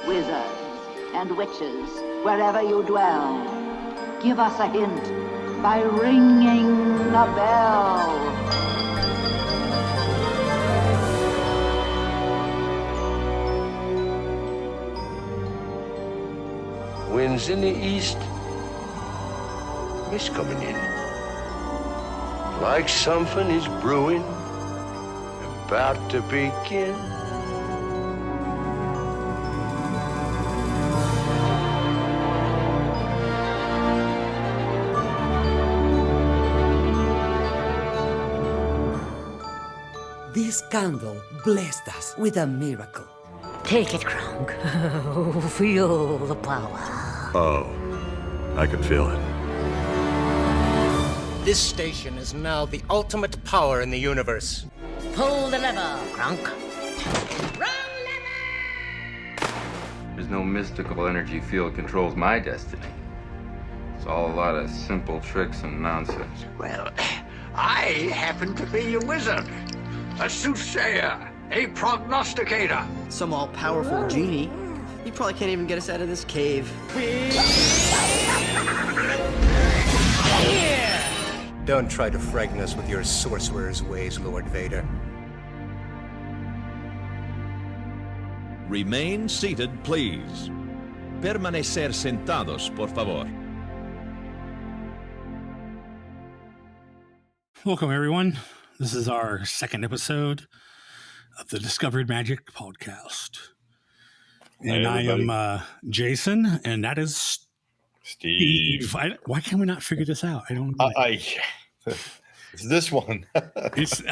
Wizards and witches, wherever you dwell, give us a hint by ringing the bell. Winds in the east, mist coming in. Like something is brewing, about to begin. This candle blessed us with a miracle. Take it, Kronk. Feel the power. Oh, I can feel it. This station is now the ultimate power in the universe. Pull the lever, Kronk. There's no mystical energy field controls my destiny. It's all a lot of simple tricks and nonsense. Well, I happen to be a wizard, a soothsayer, a prognosticator. Some all-powerful genie. He probably can't even get us out of this cave. Don't try to frighten us with your sorcerer's ways, Lord Vader. Remain seated, please. Permanecer sentados, por favor. Welcome, everyone. This is our second episode of the Discovered Magic podcast. And I am Jason, and that is Steve. Why can't we not figure this out? I don't know. It's this one. It's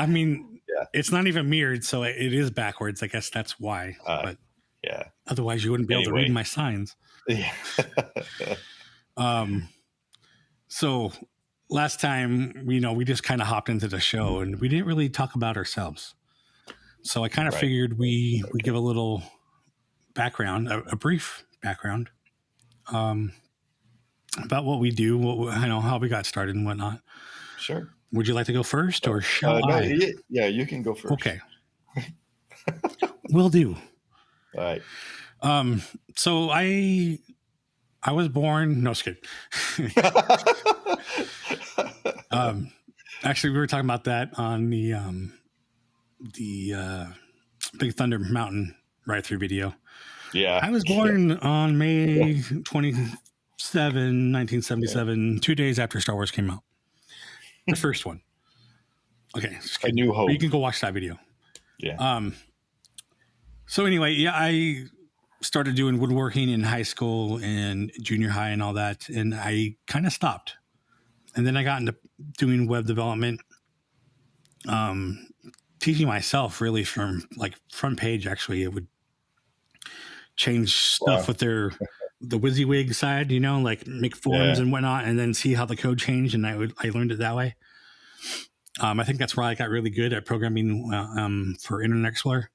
not even mirrored, so it is backwards. I guess that's why. But yeah. Otherwise, you wouldn't be able to read my signs. Yeah. So last time, we just kind of hopped into the show, and we didn't really talk about ourselves. So I kind of figured we would give a little background, a brief background, about what we do, how we got started and whatnot. Sure. Would you like to go first, or shall I? Yeah, you can go first. Okay. Will do. All right. So I was born. No, just kidding. Actually, we were talking about that on the Big Thunder Mountain ride-through video. Yeah. I was born on May 27, 1977, 2 days after Star Wars came out. The first one. Okay. A New Hope. You can go watch that video. Yeah. So anyway, I started doing woodworking in high school and junior high and all that, and I kind of stopped. And then I got into doing web development, teaching myself really from like front page. Actually, it would change stuff with the WYSIWYG side, like make forms and whatnot, and then see how the code changed. And I learned it that way. I think that's why I got really good at programming for Internet Explorer.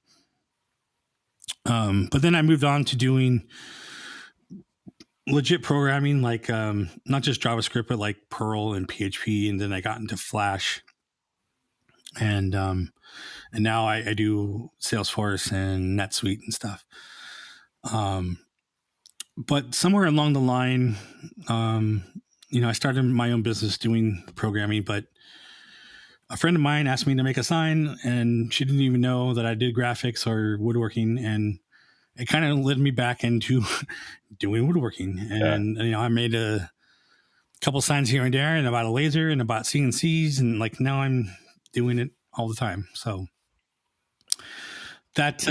But then I moved on to doing legit programming, like not just JavaScript, but like Perl and PHP. And then I got into Flash, and now I do Salesforce and NetSuite and stuff. But somewhere along the line, I started my own business doing programming, but a friend of mine asked me to make a sign, and she didn't even know that I did graphics or woodworking. And it kind of led me back into doing woodworking. And, I made a couple signs here and there, and about a laser and about CNCs. And like now I'm doing it all the time. So that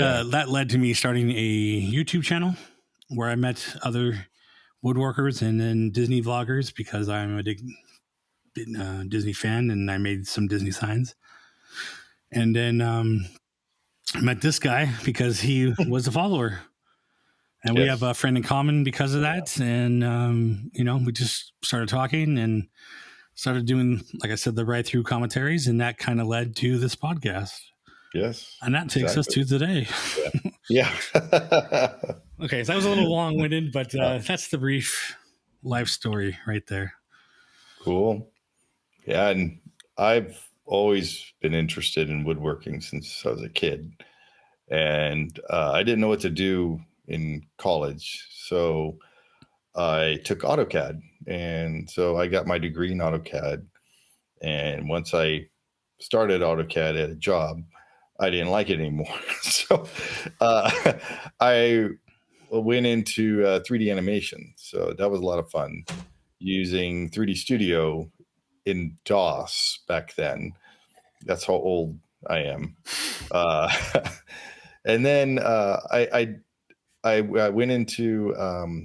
led to me starting a YouTube channel where I met other woodworkers and then Disney vloggers, because I'm a big Disney fan, and I made some Disney signs. And then I met this guy because he was a follower, and we have a friend in common because of that. And we just started talking and started doing, like I said, the ride through commentaries, and that kind of led to this podcast. Yes. And that takes us to today. Yeah. Okay, so that was a little long-winded, but that's the brief life story right there. Cool. Yeah, and I've always been interested in woodworking since I was a kid. And I didn't know what to do in college. So I took AutoCAD, and so I got my degree in AutoCAD. And once I started AutoCAD at a job, I didn't like it anymore. So I went into 3D animation. So that was a lot of fun using 3D Studio in DOS back then. That's how old I am. And then I went into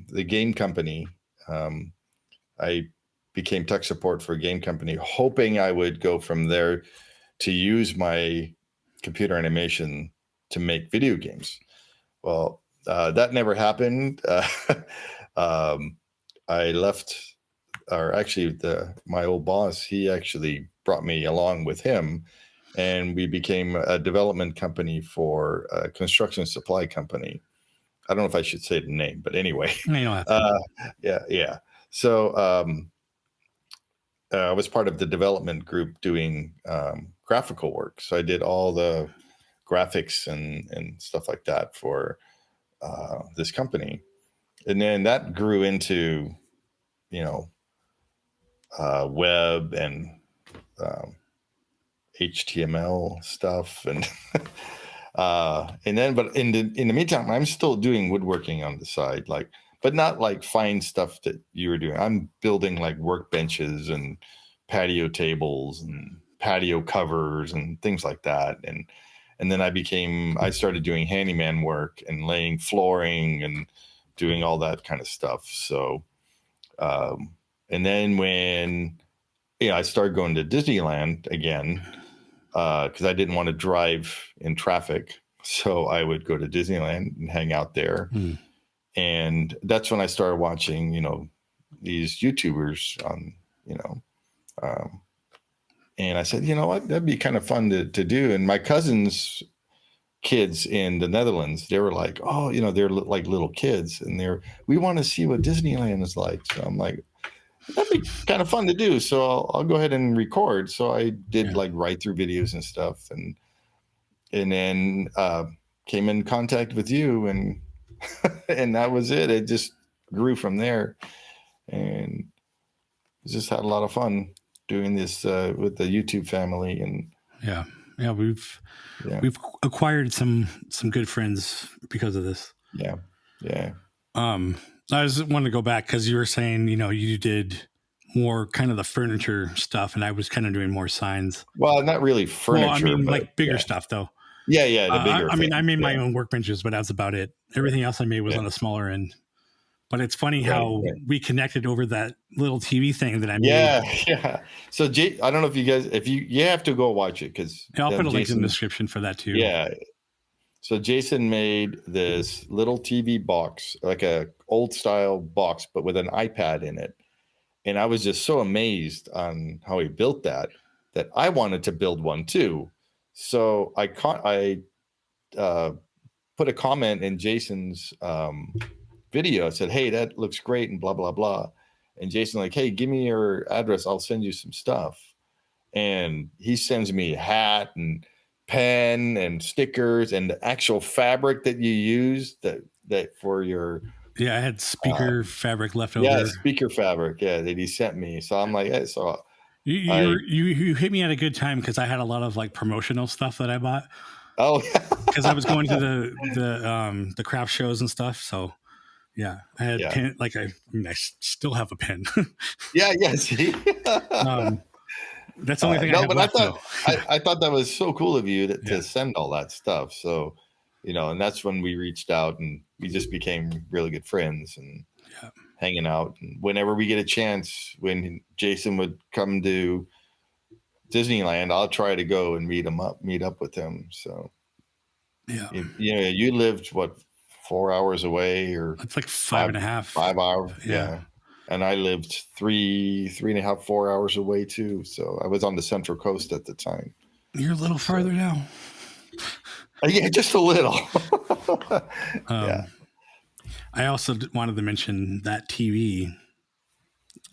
the game company. I became tech support for a game company, hoping I would go from there to use my computer animation to make video games. Well, that never happened. I left, or actually my old boss, he actually brought me along with him, and we became a development company for a construction supply company. I don't know if I should say the name, but anyway. Yeah. So I was part of the development group doing graphical work. So I did all the graphics and stuff like that for this company. And then that grew into, web and HTML stuff. And but in the meantime, I'm still doing woodworking on the side, but not like fine stuff that you were doing. I'm building like workbenches and patio tables and patio covers and things like that. And then I started doing handyman work and laying flooring and doing all that kind of stuff. So, and then when I started going to Disneyland again, because I didn't want to drive in traffic. So I would go to Disneyland and hang out there. And that's when I started watching, these YouTubers on, and I said, you know what, that'd be kind of fun to do. And my cousin's kids in the Netherlands, they were like, oh, they're like little kids, and we want to see what Disneyland is like. So I'm like, that'd be kind of fun to do. So I'll go ahead and record. So I did like write through videos and stuff, and then came in contact with you, and and that was it. It just grew from there, and just had a lot of fun doing this with the YouTube family. And we've acquired some good friends because of this. I just wanted to go back because you were saying, you did more kind of the furniture stuff, and I was kind of doing more signs. Well, not really furniture. Well, I mean, like bigger stuff, though. Yeah, the bigger. I mean, I made my own workbenches, but that's about it. Everything else I made was on the smaller end. But it's funny how we connected over that little TV thing that I made. Yeah. So, I don't know if you guys, you have to go watch it, because I'll put a link in the description for that too. Yeah. So Jason made this little TV box, like a old style box, but with an iPad in it. And I was just so amazed on how he built that I wanted to build one too. So I put a comment in Jason's video. I said, hey, that looks great, and blah, blah, blah. And Jason like, hey, give me your address. I'll send you some stuff. And he sends me a hat and pen and stickers and the actual fabric that you use that for your. Yeah, I had speaker fabric left over. Yeah, speaker fabric. Yeah, that he sent me. So I'm like, hey, so you hit me at a good time, because I had a lot of like promotional stuff that I bought. Oh, because I was going to the craft shows and stuff. So yeah, I had a pen. Like I still have a pen. Yeah. See, that's the only thing. I thought that was so cool of you to send all that stuff. So, and that's when we reached out, and we just became really good friends and hanging out. And whenever we get a chance, when Jason would come to Disneyland, I'll try to go and meet up with him. So you lived 4 hours away, or it's like 5.5 5 hours. Yeah. And I lived 3.5 4 hours away too. So I was on the Central Coast at the time. You're a little farther now. Yeah, just a little. I also wanted to mention that TV,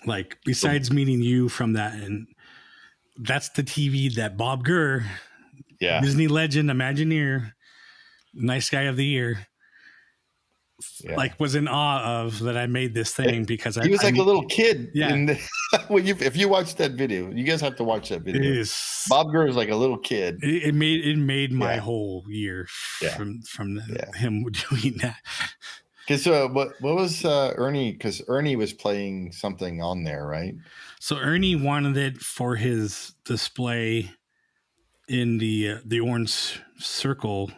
like besides meeting you from that, and that's the TV that Bob Gurr, Disney legend, Imagineer, nice guy of the year, like was in awe of that I made this thing because he was like a little kid. Yeah. If you watch that video, you guys have to watch that video. Bob Gurr is like a little kid. It made my whole year from him doing that. Because what was Ernie? Because Ernie was playing something on there, right? So Ernie wanted it for his display in the Orange Circle,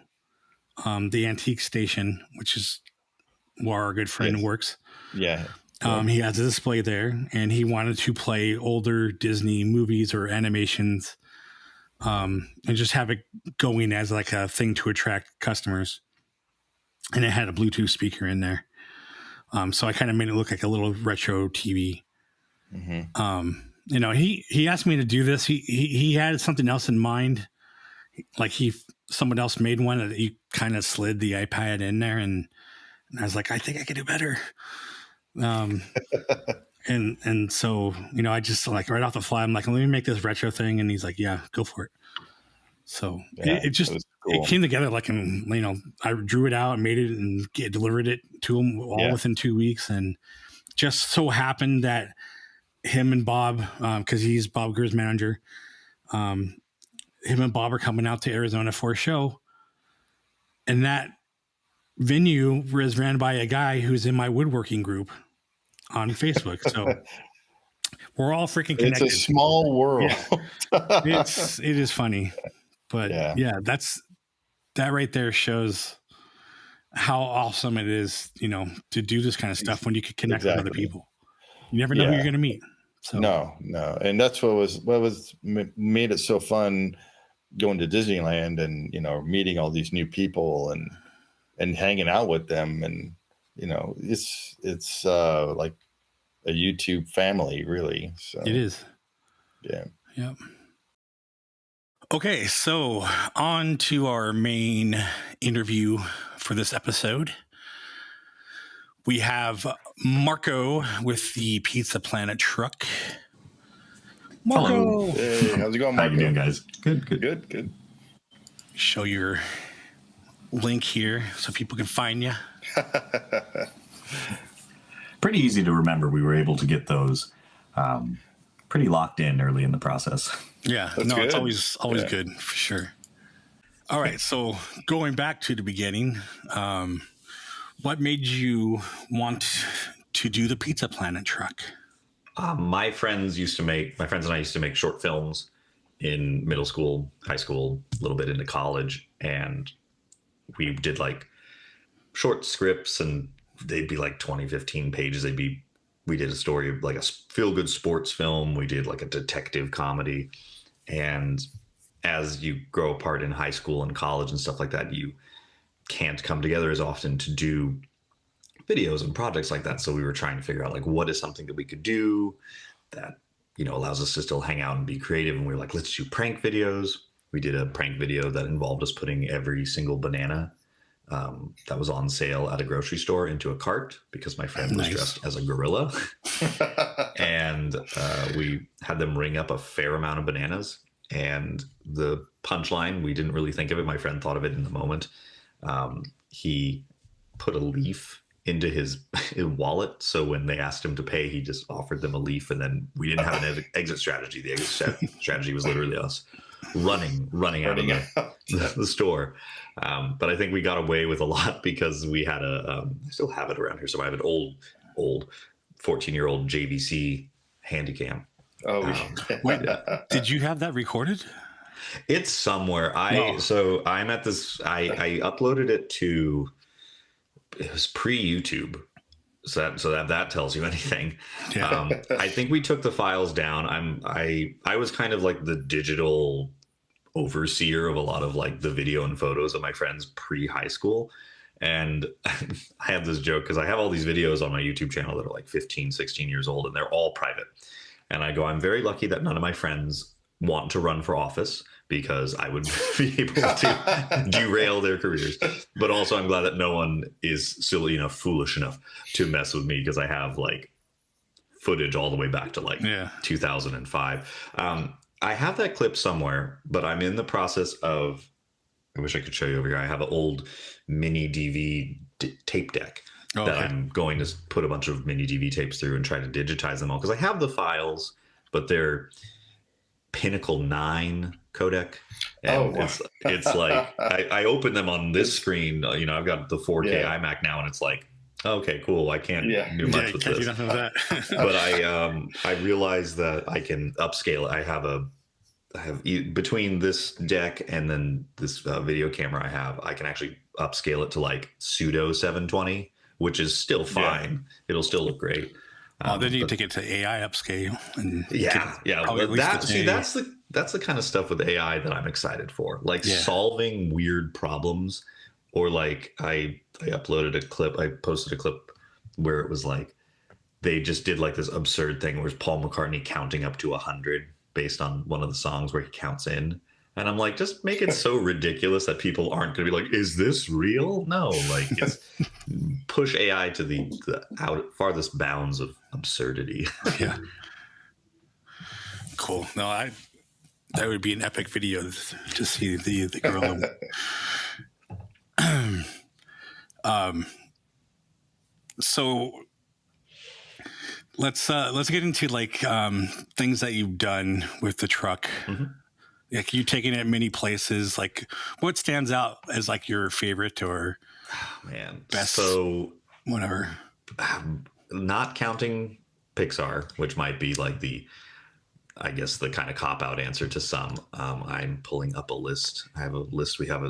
the antique station, which is where our good friend works. Yeah. He has a display there, and he wanted to play older Disney movies or animations, and just have it going as like a thing to attract customers. And it had a Bluetooth speaker in there. So I kind of made it look like a little retro TV. Mm-hmm. He asked me to do this. He had something else in mind. Like someone else made one that he kind of slid the iPad in there, and I was like, I think I could do better. And so, I just like right off the fly, I'm like, let me make this retro thing. And he's like, yeah, go for it. So it just cool. It came together like, I drew it out and made it and delivered it to him all within 2 weeks. And just so happened that him and Bob, because he's Bob Gurr's manager, him and Bob are coming out to Arizona for a show. And that venue was ran by a guy who's in my woodworking group on Facebook. So we're all freaking connected. It's a small world. Yeah. It is funny. But that right there shows how awesome it is, to do this kind of stuff when you can connect with other people. You never know who you're going to meet. So no. And that's what made it so fun going to Disneyland and, meeting all these new people and hanging out with them. And, it's like a YouTube family, really. So it is. Yeah. Yep. Okay, so on to our main interview for this episode. We have Marco with the Pizza Planet truck. Marco! Hello. Hey, how's it going, Marco? How you doing, guys? Good. Show your link here so people can find you. Pretty easy to remember. We were able to get those pretty locked in early in the process. Yeah, That's good. It's always good for sure. All right, so going back to the beginning, what made you want to do the Pizza Planet truck? My friends and I used to make short films in middle school, high school, a little bit into college, and we did like short scripts, and they'd be like 20, 15 pages. We did a story of like a feel-good sports film. We did like a detective comedy. And as you grow apart in high school and college and stuff like that, you can't come together as often to do videos and projects like that. So we were trying to figure out like, what is something that we could do that, allows us to still hang out and be creative. And we were like, let's do prank videos. We did a prank video that involved us putting every single banana that was on sale at a grocery store into a cart because my friend was dressed as a gorilla. And we had them ring up a fair amount of bananas. And the punchline, we didn't really think of it. My friend thought of it in the moment. He put a leaf into his wallet. So when they asked him to pay, he just offered them a leaf. And then we didn't have an exit strategy. The exit strategy was literally us running out of the store. But I think we got away with a lot because we had I still have it around here. So I have an old 14-year-old JVC Handycam. Wait, did you have that recorded? It's somewhere. So I'm at this. I uploaded it to. It was pre-YouTube, so that tells you anything. Yeah. I think we took the files down. I was kind of like the digital overseer of a lot of like the video and photos of my friends pre-high school. And I have this joke because I have all these videos on my YouTube channel that are like 15, 16 years old, and they're all private. And I go, I'm very lucky that none of my friends want to run for office because I would be able to derail their careers. But also I'm glad that no one is silly enough, foolish enough to mess with me because I have like footage all the way back to like 2005. I have that clip somewhere, but I'm in the process of, I wish I could show you over here. I have an old mini DV tape deck that I'm going to put a bunch of mini DV tapes through and try to digitize them all, because I have the files, but they're Pinnacle 9 codec. And it's like I open them on this screen. You know, I've got the 4K iMac now, and it's like, okay, cool. I can't do much with this. Do that. But I realized that I can upscale it. I have between this deck and then this video camera I can actually upscale it to like pseudo 720, which is still fine. It'll still look great. Then you take it to AI upscale. And That's the kind of stuff with AI that I'm excited for, like solving weird problems, or like I uploaded a clip. I posted a clip where it was like they just did like this absurd thing where it's Paul McCartney counting up to 100 based on one of the songs where he counts in. And I'm like, just make it so ridiculous that people aren't going to be like, is this real? No, like it's push AI to the farthest bounds of absurdity. Yeah. Cool. No, that would be an epic video to see the girl. So let's get into like things that you've done with the truck. Mm-hmm. Like you taking it many places. Like what stands out as like your favorite or best? So whatever. Not counting Pixar, which might be like I guess the kind of cop-out answer to some. I'm pulling up a list. I have a list. We have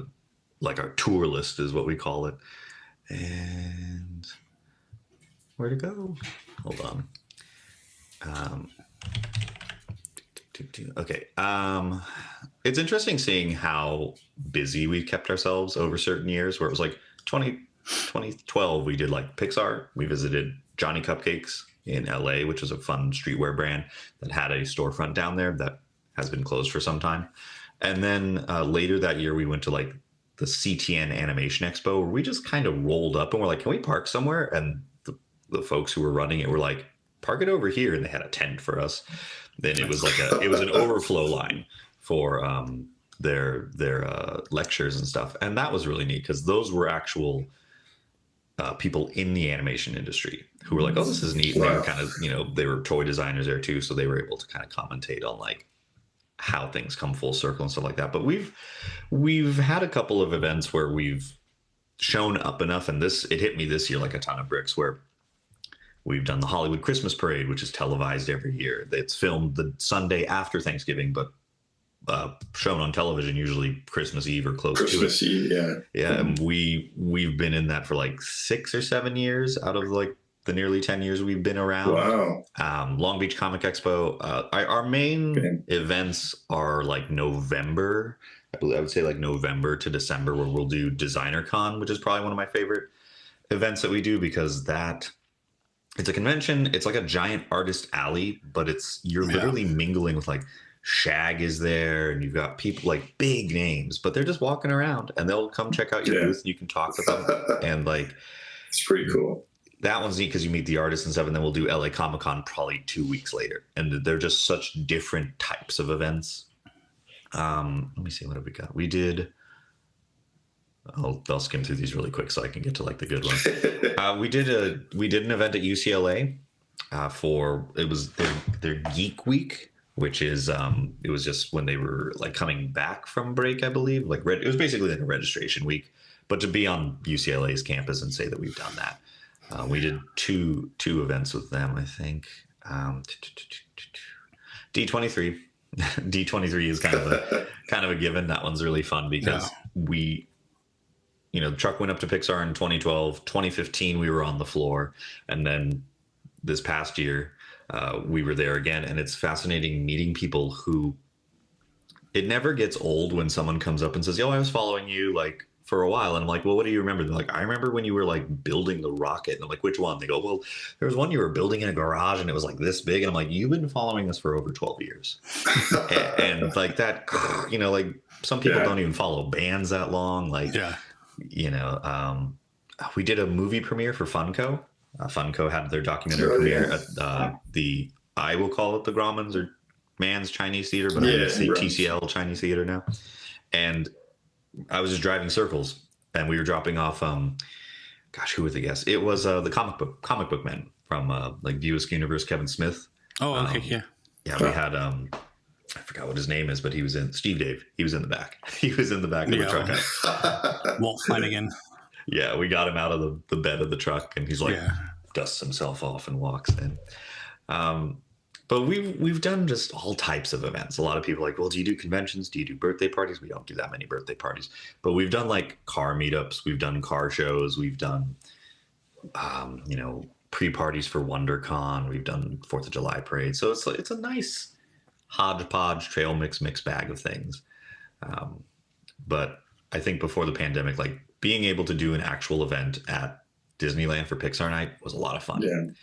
like our tour list is what we call it. And where to go? Hold on. Okay. It's interesting seeing how busy we've kept ourselves over certain years, where it was like 2012, we did like Pixar. We visited Johnny Cupcakes in LA, which was a fun streetwear brand that had a storefront down there that has been closed for some time. And then later that year, we went to like the CTN Animation Expo, where we just kind of rolled up and we're like, can we park somewhere? And the folks who were running it were like, park it over here. And they had a tent for us. Then it was like it was an overflow line for their lectures and stuff. And that was really neat because those were actual people in the animation industry who were like, oh, this is neat. And they were kind of, they were toy designers there too. So they were able to kind of commentate on like how things come full circle and stuff like that. But we've had a couple of events where we've shown up enough, and it hit me this year like a ton of bricks, where we've done the Hollywood Christmas Parade, which is televised every year. It's filmed the Sunday after Thanksgiving, but shown on television usually Christmas Eve or close to it. Christmas Eve, yeah. Yeah, and we've been in that for like 6 or 7 years out of like the nearly 10 years we've been around. Wow. Long Beach Comic Expo. Our main events are like November. I would say like November to December, where we'll do Designer Con, which is probably one of my favorite events that we do, because it's a convention. It's like a giant artist alley, but you're literally mingling with like Shag is there, and you've got people like big names, but they're just walking around, and they'll come check out your booth. And you can talk with them, and like it's pretty cool. That one's neat because you meet the artists and stuff, and then we'll do LA Comic Con probably 2 weeks later, and they're just such different types of events. Let me see, what have we got? We did. I'll skim through these really quick so I can get to like the good ones. We did an event at UCLA for their Geek Week, which is it was just when they were like coming back from break, I believe. Like it was basically like a registration week, but to be on UCLA's campus and say that we've done that. We did two events with them, I think. D23. D23 is kind of a given. That one's really fun because the truck went up to Pixar in 2012. 2015, we were on the floor. And then this past year, we were there again. And it's fascinating meeting people who, it never gets old when someone comes up and says, yo, I was following you like for a while. And I'm like, well, what do you remember? They're like, I remember when you were like building the rocket. And I'm like, which one? They go, well, there was one you were building in a garage and it was like this big. And I'm like, you've been following us for over 12 years. and like that, like some people don't even follow bands that long. Like, we did a movie premiere for Funko. Funko had their documentary premiere at I will call it the Grauman's or Man's Chinese Theater, but I say TCL Chinese Theater now. And I was just driving circles, and we were dropping off gosh, who was the guest? It was the comic book men from like BrewSky Universe, Kevin Smith. Oh, okay, yeah. Yeah, we had I forgot what his name is, but he was in Steve Dave. He was in the back. He was in the back of the truck. Walt Flanagan. Yeah, we got him out of the bed of the truck, and he's like dusts himself off and walks in. But we've done just all types of events. A lot of people are like, well, do you do conventions? Do you do birthday parties? We don't do that many birthday parties, but we've done like car meetups. We've done car shows. We've done, pre-parties for WonderCon. We've done 4th of July parade. So it's a nice hodgepodge trail mix bag of things. But I think before the pandemic, like being able to do an actual event at Disneyland for Pixar Night was a lot of fun.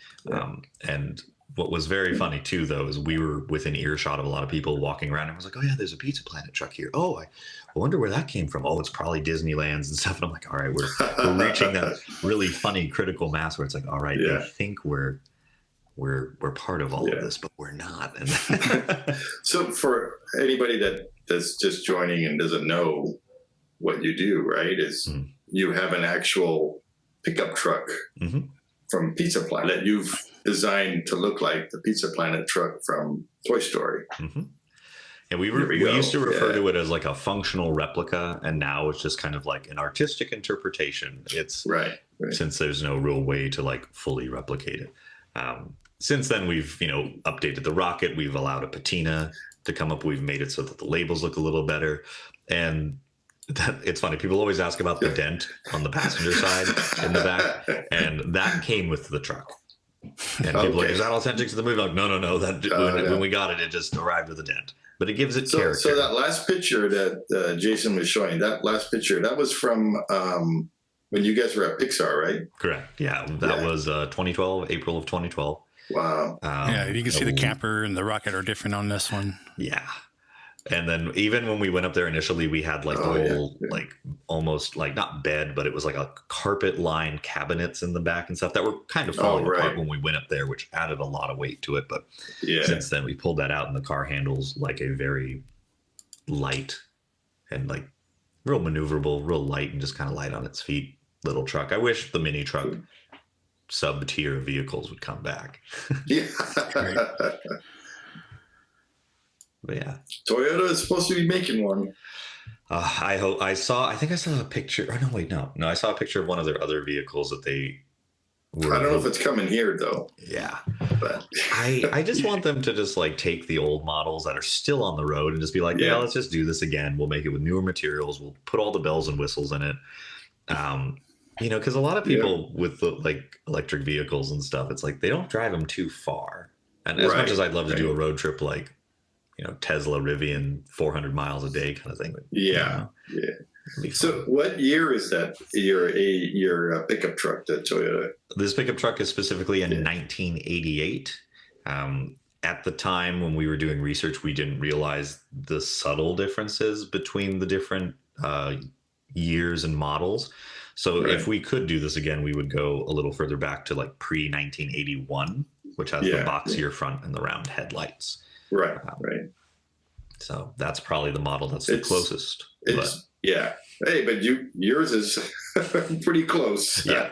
And what was very funny too, though, is we were within earshot of a lot of people walking around, and I was like, oh yeah, there's a Pizza Planet truck here. Oh, I wonder where that came from. Oh, it's probably Disneyland's and stuff. And I'm like, all right, we're reaching that really funny critical mass where it's like, all right, I think we're part of all of this, but we're not. And so for anybody that's just joining and doesn't know what you do, right, is you have an actual pickup truck from Pizza Planet that you've designed to look like the Pizza Planet truck from Toy Story. And we used to refer to it as like a functional replica, and now it's just kind of like an artistic interpretation. It's right. Since there's no real way to like fully replicate it. Since then, we've updated the rocket. We've allowed a patina to come up. We've made it so that the labels look a little better. And it's funny. People always ask about the dent on the passenger side in the back, and that came with the truck. And people are like, is that authentic to the movie? Like, no. When we got it, it just arrived with a dent. But it gives it character. So that last picture that Jason was showing, that was from when you guys were at Pixar, right? Correct. Yeah, that was 2012, April of 2012. Wow. You can see the camper and the rocket are different on this one. Yeah. And then even when we went up there initially, we had like like almost like not bed, but it was like a carpet lined cabinets in the back and stuff that were kind of falling apart when we went up there, which added a lot of weight to it. But since then we pulled that out, and the car handles like a very light and like real maneuverable, real light, and just kind of light on its feet little truck. I wish the mini truck sub tier vehicles would come back. But yeah, Toyota is supposed to be making one. I hope. I think I saw a picture. Oh, no. I saw a picture of one of their other vehicles that they were. I don't know if it's coming here though. Yeah, but I just want them to just like take the old models that are still on the road and just be like, yeah, let's just do this again. We'll make it with newer materials. We'll put all the bells and whistles in it. Because a lot of people with the like electric vehicles and stuff, it's like they don't drive them too far. And as much as I'd love to do a road trip, like Tesla Rivian 400 miles a day kind of thing. So what year is that your pickup truck, that Toyota? This pickup truck is specifically in 1988. At the time when we were doing research, we didn't realize the subtle differences between the different years and models. So if we could do this again, we would go a little further back to like pre-1981, which has the boxier front and the round headlights. Right. So that's probably the model that's the closest. Hey, but yours is pretty close. Yeah.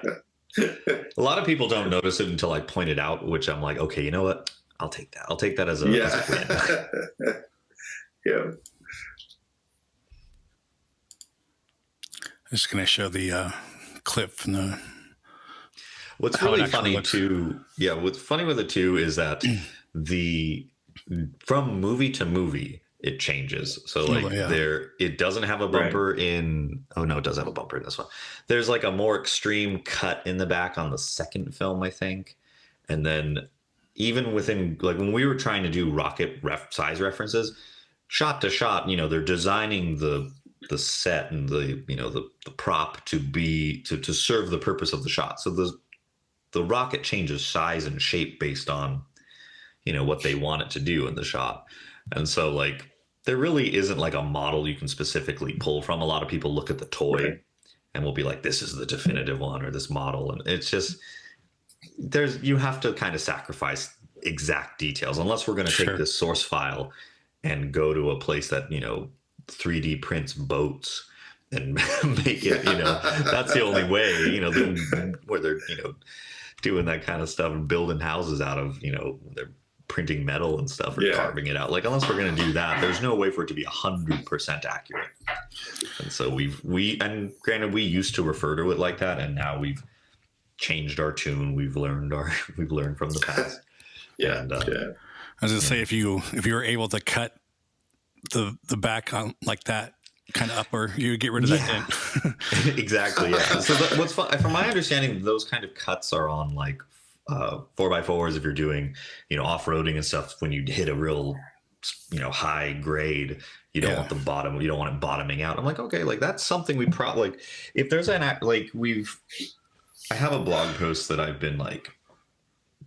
A lot of people don't notice it until I point it out, which I'm like, okay, you know what? I'll take that. I'll take that as a win. Yeah. I'm just going to show the clip from the. What's really funny too. Yeah. What's funny with it too is that from movie to movie, it changes. So like it doesn't have a bumper in. Oh no, it does have a bumper in this one. There's like a more extreme cut in the back on the second film, I think. And then even within, like when we were trying to do rocket size references, shot to shot, they're designing the set and the prop to serve the purpose of the shot. So the rocket changes size and shape based on what they want it to do in the shot. And so like there really isn't like a model you can specifically pull from. A lot of people look at the toy and will be like, this is the definitive one, or this model. And it's just you have to kind of sacrifice exact details unless we're going to take this source file and go to a place that 3D prints boats and make it, that's the only way, where they're, doing that kind of stuff and building houses out of, they're printing metal and stuff or carving it out. Like, unless we're going to do that, there's no way for it to be 100% accurate. And so and granted, we used to refer to it like that, and now we've changed our tune. We've learned from the past. And, I was gonna say, if you were able to cut the back on like that kind of upper, you get rid of that dent. Exactly. Yeah. So what's fun, from my understanding, those kind of cuts are on like 4x4s. If you're doing, off-roading and stuff, when you hit a real, high grade, you don't want the bottom, you don't want it bottoming out. I'm like, okay, like that's something we probably, like, if there's an act, like I have a blog post that I've been like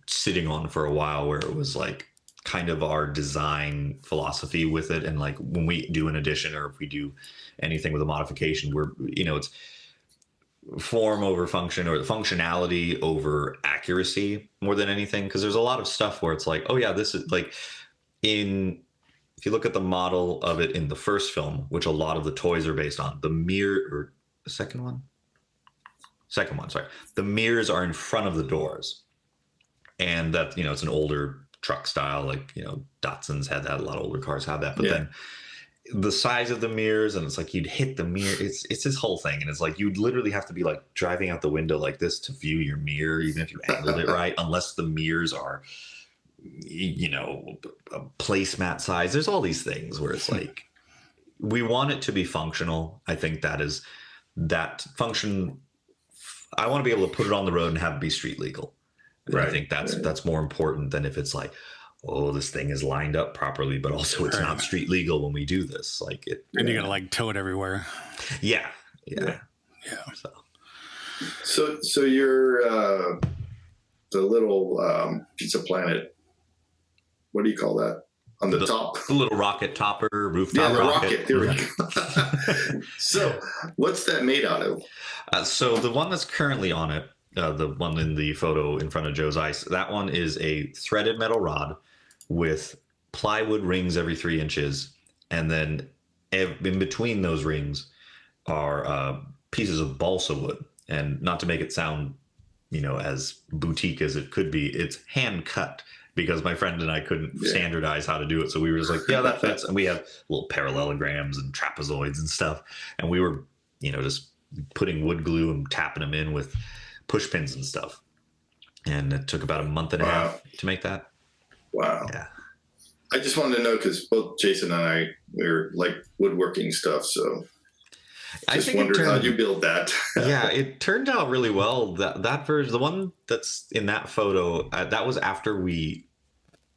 sitting on for a while, where it was like kind of our design philosophy with it. And like when we do an addition, or if we do anything with a modification, we're, it's form over function, or the functionality over accuracy more than anything. Cause there's a lot of stuff where it's like, oh yeah, this is like if you look at the model of it in the first film, which a lot of the toys are based on, the mirror, or the second one, sorry. The mirrors are in front of the doors. And that, it's an older truck style, like, Datsuns had that, a lot of older cars have that. But then the size of the mirrors, and it's like you'd hit the mirror, it's this whole thing. And it's like you'd literally have to be like driving out the window like this to view your mirror, even if you angled it right, unless the mirrors are, a placemat size. There's all these things where it's like, we want it to be functional. I think that function, I want to be able to put it on the road and have it be street legal. Right. I think that's more important than if it's like, oh, this thing is lined up properly, but also it's not street legal when we do this. Like it, and you gotta like tow it everywhere. Yeah. So you're the little Pizza Planet. What do you call that on the top? The little rocket topper, rooftop. Yeah, the rocket. There we go. So what's that made out of? So the one that's currently on it. The one in the photo in front of Joe's ice, that one is a threaded metal rod with plywood rings every 3 inches. And then in between those rings are pieces of balsa wood. And not to make it sound, as boutique as it could be, it's hand cut, because my friend and I couldn't standardize how to do it. So we were just like, yeah, that fits. And we have little parallelograms and trapezoids and stuff. And we were, just putting wood glue and tapping them in with push pins and stuff, and it took about a month and a half to make that. Wow. Yeah. I just wanted to know, because both Jason and I, we're like woodworking stuff, so I just wondered how you build that. Yeah, it turned out really well. That version, the one that's in that photo, that was after we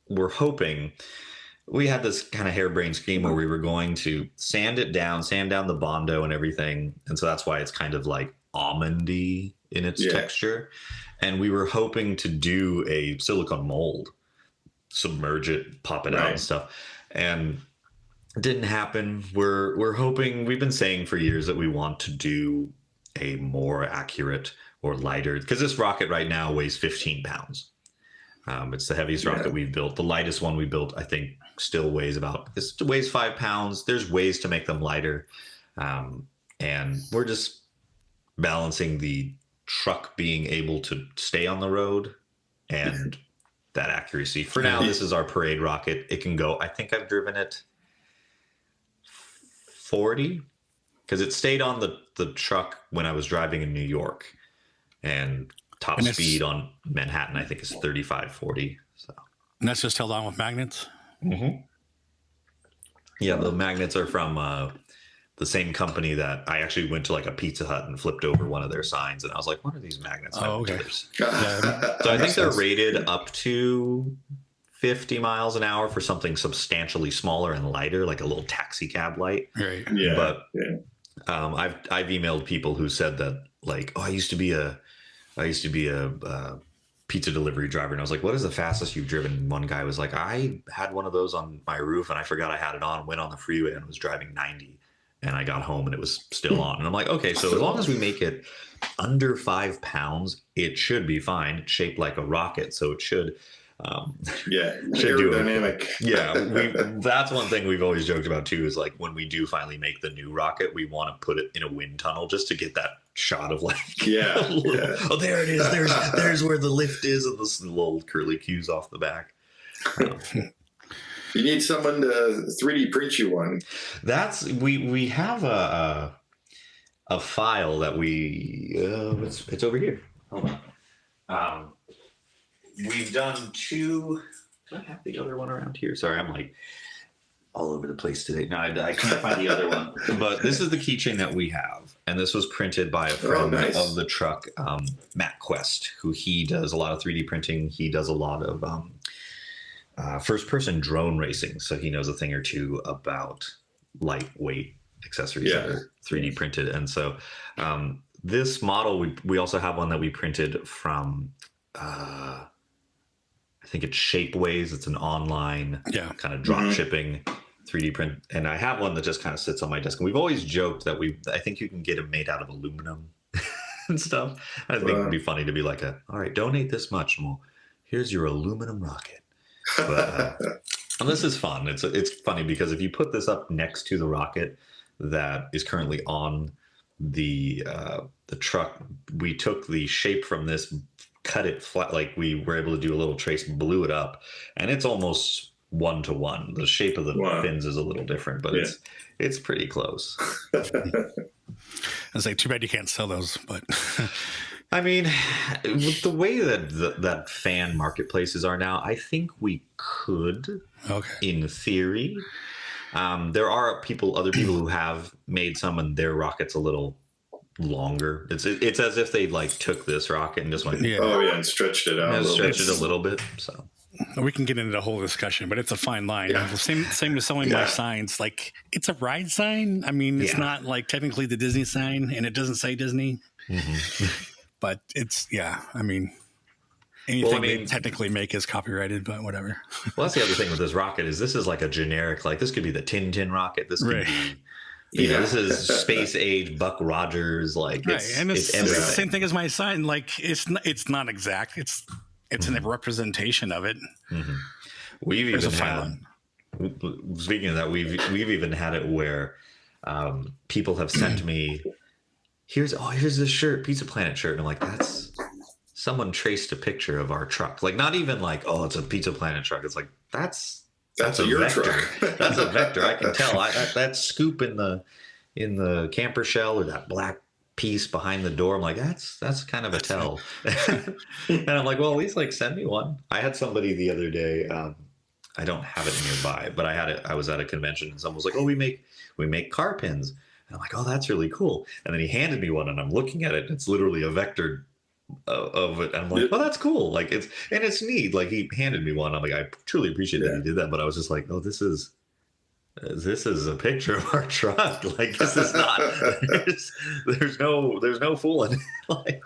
were hoping. We had this kind of harebrained scheme where we were going to sand down the Bondo and everything, and so that's why it's kind of like almondy in its texture. And we were hoping to do a silicone mold, submerge it, pop it out and stuff. And it didn't happen. We're hoping, we've been saying for years that we want to do a more accurate or lighter, because this rocket right now weighs 15 pounds. It's the heaviest rocket we've built. The lightest one we built, I think, still weighs it weighs 5 pounds. There's ways to make them lighter. And we're just balancing the truck being able to stay on the road and that accuracy. For now, this is our parade rocket. It can go, I think I've driven it 40, because it stayed on the truck when I was driving in New York, and top speed on Manhattan, I think, is 35, 40. So. And that's just held on with magnets? Mm-hmm. Yeah, the magnets are from the same company that I actually went to, like a Pizza Hut and flipped over one of their signs, and I was like, what are these magnets? Oh, okay. So I think they're rated up to 50 miles an hour for something substantially smaller and lighter, like a little taxi cab light. Right. Yeah. But I've emailed people who said that, like, oh, I used to be a pizza delivery driver, and I was like, what is the fastest you've driven? One guy was like, I had one of those on my roof and I forgot I had it on, went on the freeway and was driving 90, and I got home and it was still on. And I'm like, okay, so as long as we make it under 5 pounds, it should be fine. It's shaped like a rocket, so it should. Aerodynamic. That's one thing we've always joked about too, is like when we do finally make the new rocket, we want to put it in a wind tunnel just to get that shot of like, oh, there it is. There's where the lift is, and this little curly cues off the back. You need someone to 3D print you one. We have a file that it's over here. Hold on. We've done 2. Do I have the other one around here? Sorry, I'm like all over the place today. No, I can't find the other one. But this is the keychain that we have, and this was printed by a friend of the truck, Matt Quest, who he does a lot of 3D printing. He does a lot of first-person drone racing, so he knows a thing or two about lightweight accessories that are 3D printed. And so this model, we also have one that we printed from, I think it's Shapeways. It's an online kind of drop shipping 3D print. And I have one that just kind of sits on my desk. And we've always joked that I think you can get them made out of aluminum and stuff. I think it'd be funny to be like, all right, donate this much. Well, here's your aluminum rocket. But, and this is fun. It's funny because if you put this up next to the rocket that is currently on the truck, we took the shape from this, cut it flat, like we were able to do a little trace, blew it up, and it's almost 1-to-1. The shape of the fins is a little different, but it's pretty close. I was like, too bad you can't sell those, but I mean, with the way that fan marketplaces are now, I think we could, in theory. There are other people who have made some, and their rocket's a little longer. It's as if they like took this rocket and just went and stretched it out a little bit. So we can get into the whole discussion, but it's a fine line. Same with selling my signs. Like, it's a ride sign. I mean, it's not like technically the Disney sign, and it doesn't say Disney, but it's I mean, anything they technically make is copyrighted, but whatever. Well, that's the other thing with this rocket is this is like a generic, like this could be the Tintin rocket. This could be, this is space age Buck Rogers. Like, and it's the same thing as my sign. Like, it's not exact. It's a representation of it. We've even had, speaking of that, we've even had it where people have sent me, here's this shirt, Pizza Planet shirt, and I'm like, that's someone traced a picture of our truck. Like, not even like, oh, it's a Pizza Planet truck. It's like, that's a your vector. truck. That's a vector. I can tell. That scoop in the camper shell, or that black piece behind the door, I'm like, that's kind of a tell. And I'm like, well, at least like send me one. I had somebody the other day, I don't have it nearby, but I was at a convention, and someone was like, oh, we make car pins. And I'm like, oh, that's really cool. And then he handed me one, and I'm looking at it, and it's literally a vector of it. And I'm like, oh, that's cool. Like, it's neat. Like, he handed me one. I'm like, I truly appreciate that he did that. But I was just like, oh, this is a picture of our truck. Like, this is not, there's no fooling. Like,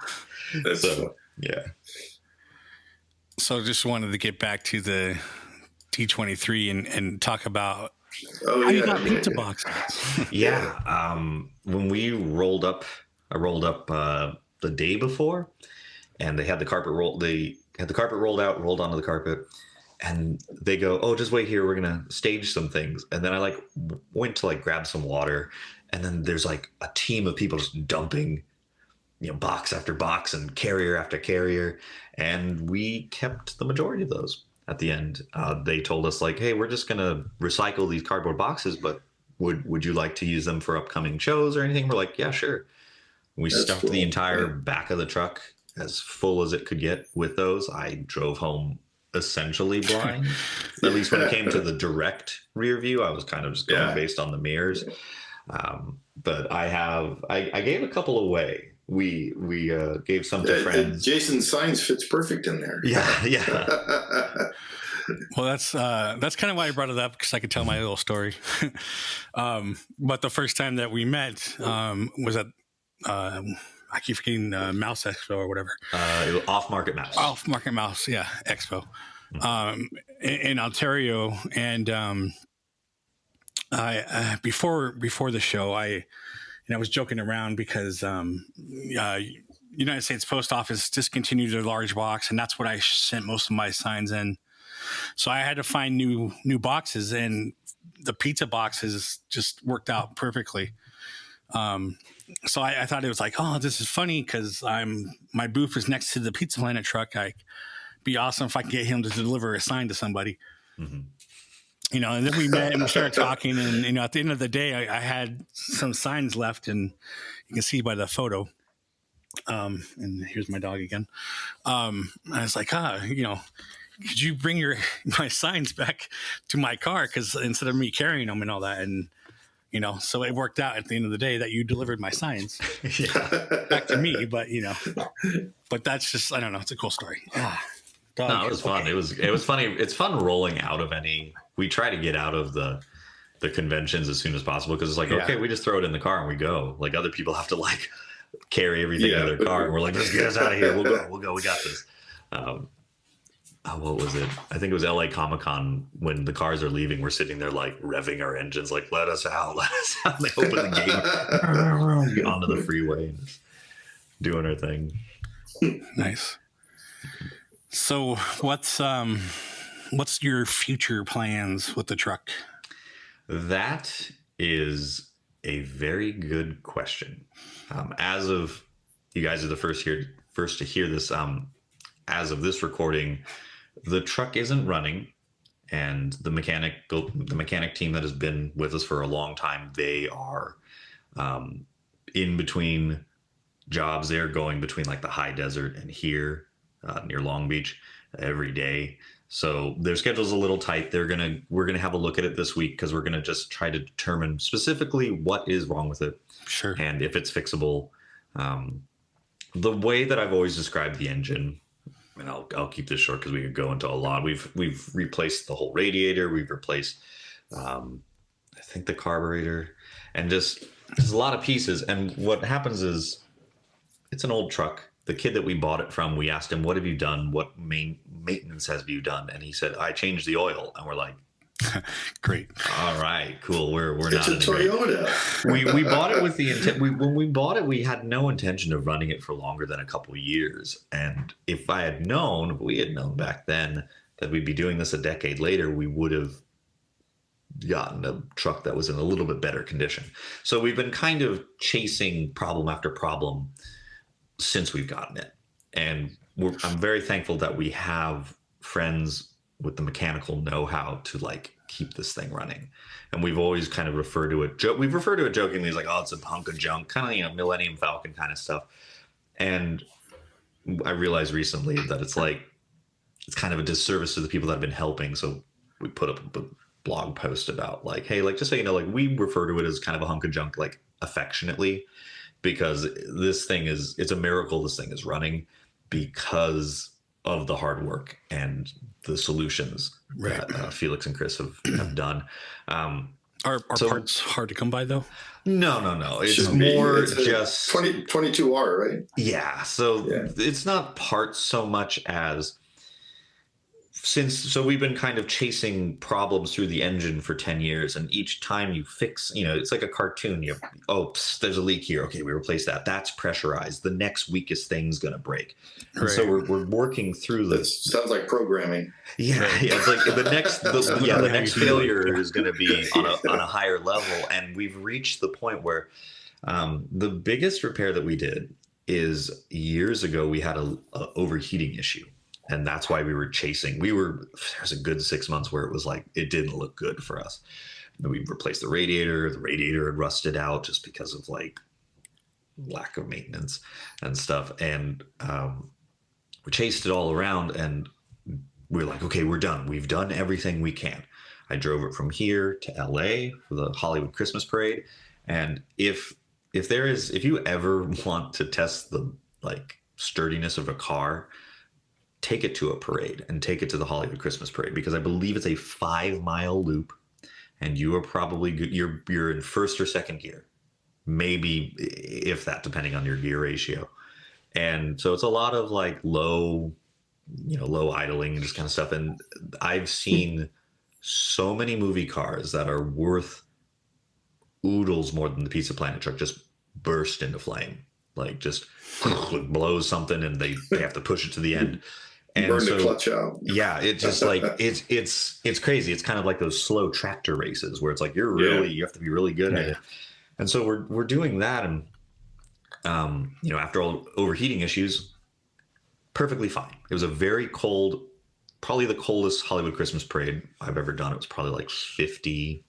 So just wanted to get back to the D23 and talk about how you got pizza boxes. When we rolled up, I rolled up the day before, and they had the carpet rolled out, rolled onto the carpet, and they go, oh, just wait here, we're gonna stage some things. And then I like went to like grab some water, and then there's like a team of people just dumping, box after box and carrier after carrier, and we kept the majority of those. At the end, they told us like, hey, we're just gonna recycle these cardboard boxes, but would you like to use them for upcoming shows or anything? We're like, yeah, sure. We stuffed the entire back of the truck as full as it could get with those. I drove home essentially blind. At least when it came to the direct rear view, I was kind of just going based on the mirrors. But I gave a couple away. We gave some to friends. Jason's signs fits perfect in there. Well, that's kind of why I brought it up, because I could tell my little story. But the first time that we met was at I keep forgetting Mouse Expo or whatever. Off Market Mouse, Expo in Ontario. And I before the show, I was joking around because United States Post Office discontinued their large box, and that's what I sent most of my signs in. So I had to find new boxes, and the pizza boxes just worked out perfectly. So I thought it was like, oh, this is funny because my booth is next to the Pizza Planet truck. Be awesome if I could get him to deliver a sign to somebody. Mm-hmm. And then we met and we started talking, and at the end of the day, I had some signs left, and you can see by the photo. And here's my dog again. I was like, could you bring my signs back to my car? Because instead of me carrying them and all that, and so it worked out at the end of the day that you delivered my signs back to me. But but that's just, I don't know. It's a cool story. No, it was fun. It was funny. It's fun rolling out of we try to get out of the conventions as soon as possible, because it's like, okay, we just throw it in the car and we go. Like, other people have to carry everything in their car, and we're like, let's get us out of here. We'll go. We got this. What was it? I think it was LA Comic-Con. When the cars are leaving, we're sitting there revving our engines, let us out. And they open the gate onto the freeway and doing our thing. Nice. So what's your future plans with the truck? That is a very good question. As of, you guys are the first to hear this. As of this recording, the truck isn't running, and the mechanic team that has been with us for a long time, they are in between jobs. They're going between the high desert and here near Long Beach every day. So their schedule's a little tight. We're gonna have a look at it this week, because we're gonna just try to determine specifically what is wrong with it, sure, and if it's fixable. The way that I've always described the engine, and I'll keep this short because we could go into a lot. We've replaced the whole radiator. We've replaced, I think, the carburetor, and just there's a lot of pieces. And what happens is, it's an old truck. The kid that we bought it from, we asked him, what have you done? What maintenance have you done? And he said, I changed the oil. And we're like, great. All right, cool. We're it's not a Toyota. We bought it with the intent. When we bought it, we had no intention of running it for longer than a couple of years. And if we had known back then that we'd be doing this a decade later, we would have gotten a truck that was in a little bit better condition. So we've been kind of chasing problem after problem since we've gotten it. And I'm very thankful that we have friends with the mechanical know-how to keep this thing running. And we've always kind of referred to it jokingly as oh, it's a hunk of junk, kind of Millennium Falcon kind of stuff. And I realized recently that it's kind of a disservice to the people that have been helping. So we put up a blog post about hey, just so you know, we refer to it as kind of a hunk of junk, affectionately, because it's a miracle this thing is running because of the hard work and the solutions that Felix and Chris have done. Are parts hard to come by, though? No. It's more just 22R, right? Yeah. So it's not parts so much as so we've been kind of chasing problems through the engine for 10 years. And each time you fix, it's like a cartoon. There's a leak here. Okay, we replace that. That's pressurized. The next weakest thing's going to break. And so we're working through this. Sounds like programming. Yeah. It's the next failure is going to be on a higher level. And we've reached the point where the biggest repair that we did is years ago, we had a overheating issue. And that's why we were chasing. There was a good 6 months where it was it didn't look good for us. We replaced the radiator. The radiator had rusted out just because of lack of maintenance and stuff. And we chased it all around, and we were okay, we're done. We've done everything we can. I drove it from here to LA for the Hollywood Christmas parade. And if you ever want to test the sturdiness of a car, take it to a parade and take it to the Hollywood Christmas parade, because I believe it's a 5-mile loop, and you are probably you're in first or second gear, maybe if that, depending on your gear ratio. And so it's a lot of low idling and this kind of stuff. And I've seen so many movie cars that are worth oodles more than the Pizza Planet truck just burst into flame, just blows something and they have to push it to the end. And burn the clutch out. Yeah, it's just like it's crazy. It's kind of like those slow tractor races where it's like you have to be really good at it. And so we're doing that, and after all overheating issues, perfectly fine. It was a very cold, probably the coldest Hollywood Christmas parade I've ever done. It was probably like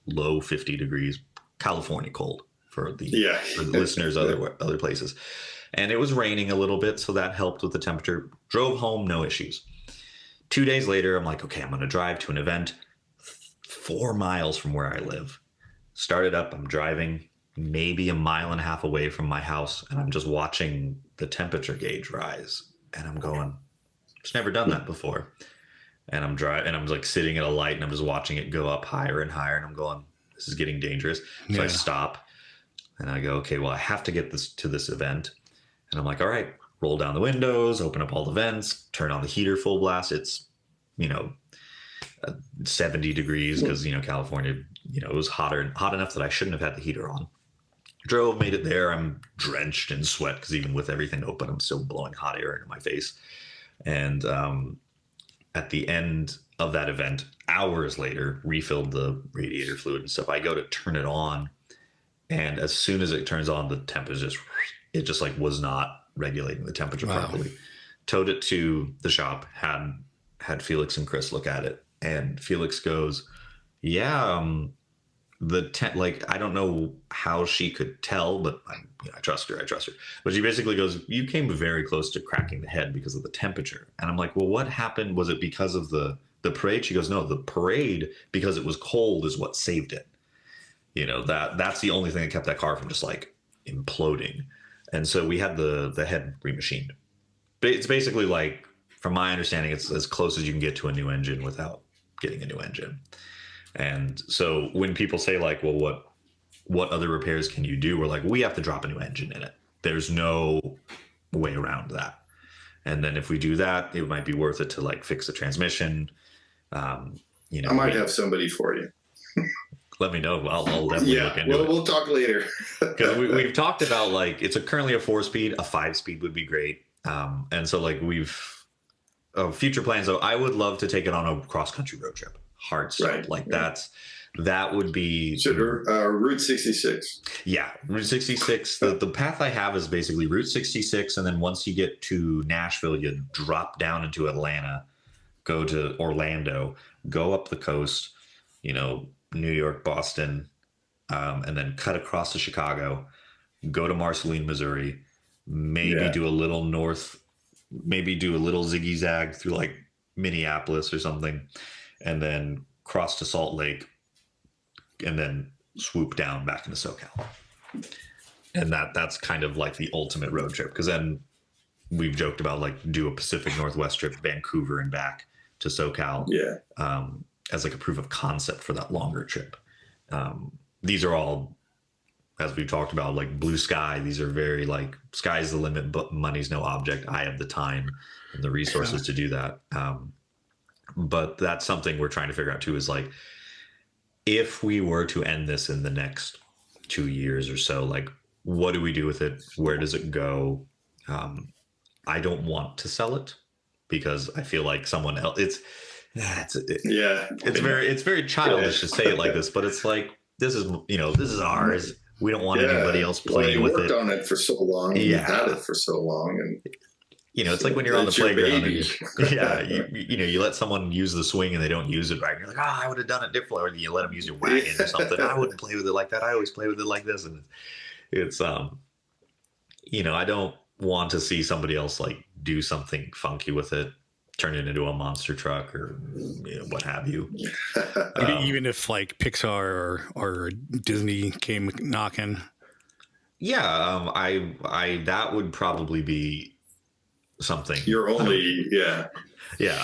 low 50 degrees, California cold for the listeners other places. And it was raining a little bit, so that helped with the temperature. Drove home, no issues. 2 days later, I'm like, okay, I'm going to drive to an event 4 miles from where I live. Started up, I'm driving maybe a mile and a half away from my house, and I'm just watching the temperature gauge rise. And I'm going, just never done that before. And I'm driving, and I'm like sitting at a light, and I'm just watching it go up higher and higher. And I'm going, this is getting dangerous. So I stop, and I go, okay, well, I have to get to this event. And I'm like, all right, roll down the windows, open up all the vents, turn on the heater full blast. It's, 70 degrees because, California, it was hot enough that I shouldn't have had the heater on. Drove, made it there. I'm drenched in sweat because even with everything open, I'm still blowing hot air into my face. And at the end of that event, hours later, refilled the radiator fluid and stuff. I go to turn it on, and as soon as it turns on, the temp is just like was not regulating the temperature properly. Towed it to the shop, had Felix and Chris look at it, and Felix goes, I don't know how she could tell, but I trust her. But she basically goes, you came very close to cracking the head because of the temperature. And I'm like, well, what happened? Was it because of the parade? She goes, no, the parade, because it was cold, is what saved it. That's the only thing that kept that car from just like imploding. And so we had the head remachined. It's basically like, from my understanding, it's as close as you can get to a new engine without getting a new engine. And so when people say like, well, what other repairs can you do? We're like, we have to drop a new engine in it. There's no way around that. And then if we do that, it might be worth it to like fix the transmission. I might have somebody for you. Let me know. I'll definitely look into it. We'll talk later. Because we've talked about like, it's currently a 4-speed, a 5-speed would be great. And so like future plans, though, I would love to take it on a cross-country road trip. Hard stuff. That would be Route 66. Yeah, Route 66. The path I have is basically Route 66, and then once you get to Nashville, you drop down into Atlanta, go to Orlando, go up the coast, New York, Boston, and then cut across to Chicago, go to Marceline, Missouri, maybe do a little north, maybe do a little ziggy zag through like Minneapolis or something, and then cross to Salt Lake, and then swoop down back into SoCal. And that's kind of like the ultimate road trip, because then we've joked about like do a Pacific Northwest trip, Vancouver and back to SoCal, as like a proof of concept for that longer trip. These are all, as we've talked about, like blue sky. These are very like sky's the limit, but money's no object. I have the time and the resources to do that. But that's something we're trying to figure out too, is like, if we were to end this in the next 2 years or so, like, what do we do with it? Where does it go? I don't want to sell it because I feel like someone else, it's very childish to say it like this, but it's like, this is ours. We don't want anybody else playing with it. You worked on it for so long. You had it for so long. And it's like when you're on the playground and you let someone use the swing and they don't use it right. And you're like, I would have done it differently. Or you let them use your wagon or something. I wouldn't play with it like that. I always play with it like this. And it's, I don't want to see somebody else like do something funky with it, turn it into a monster truck or what have you. Even if like Pixar or Disney came knocking. Yeah, I that would probably be something. You're only yeah.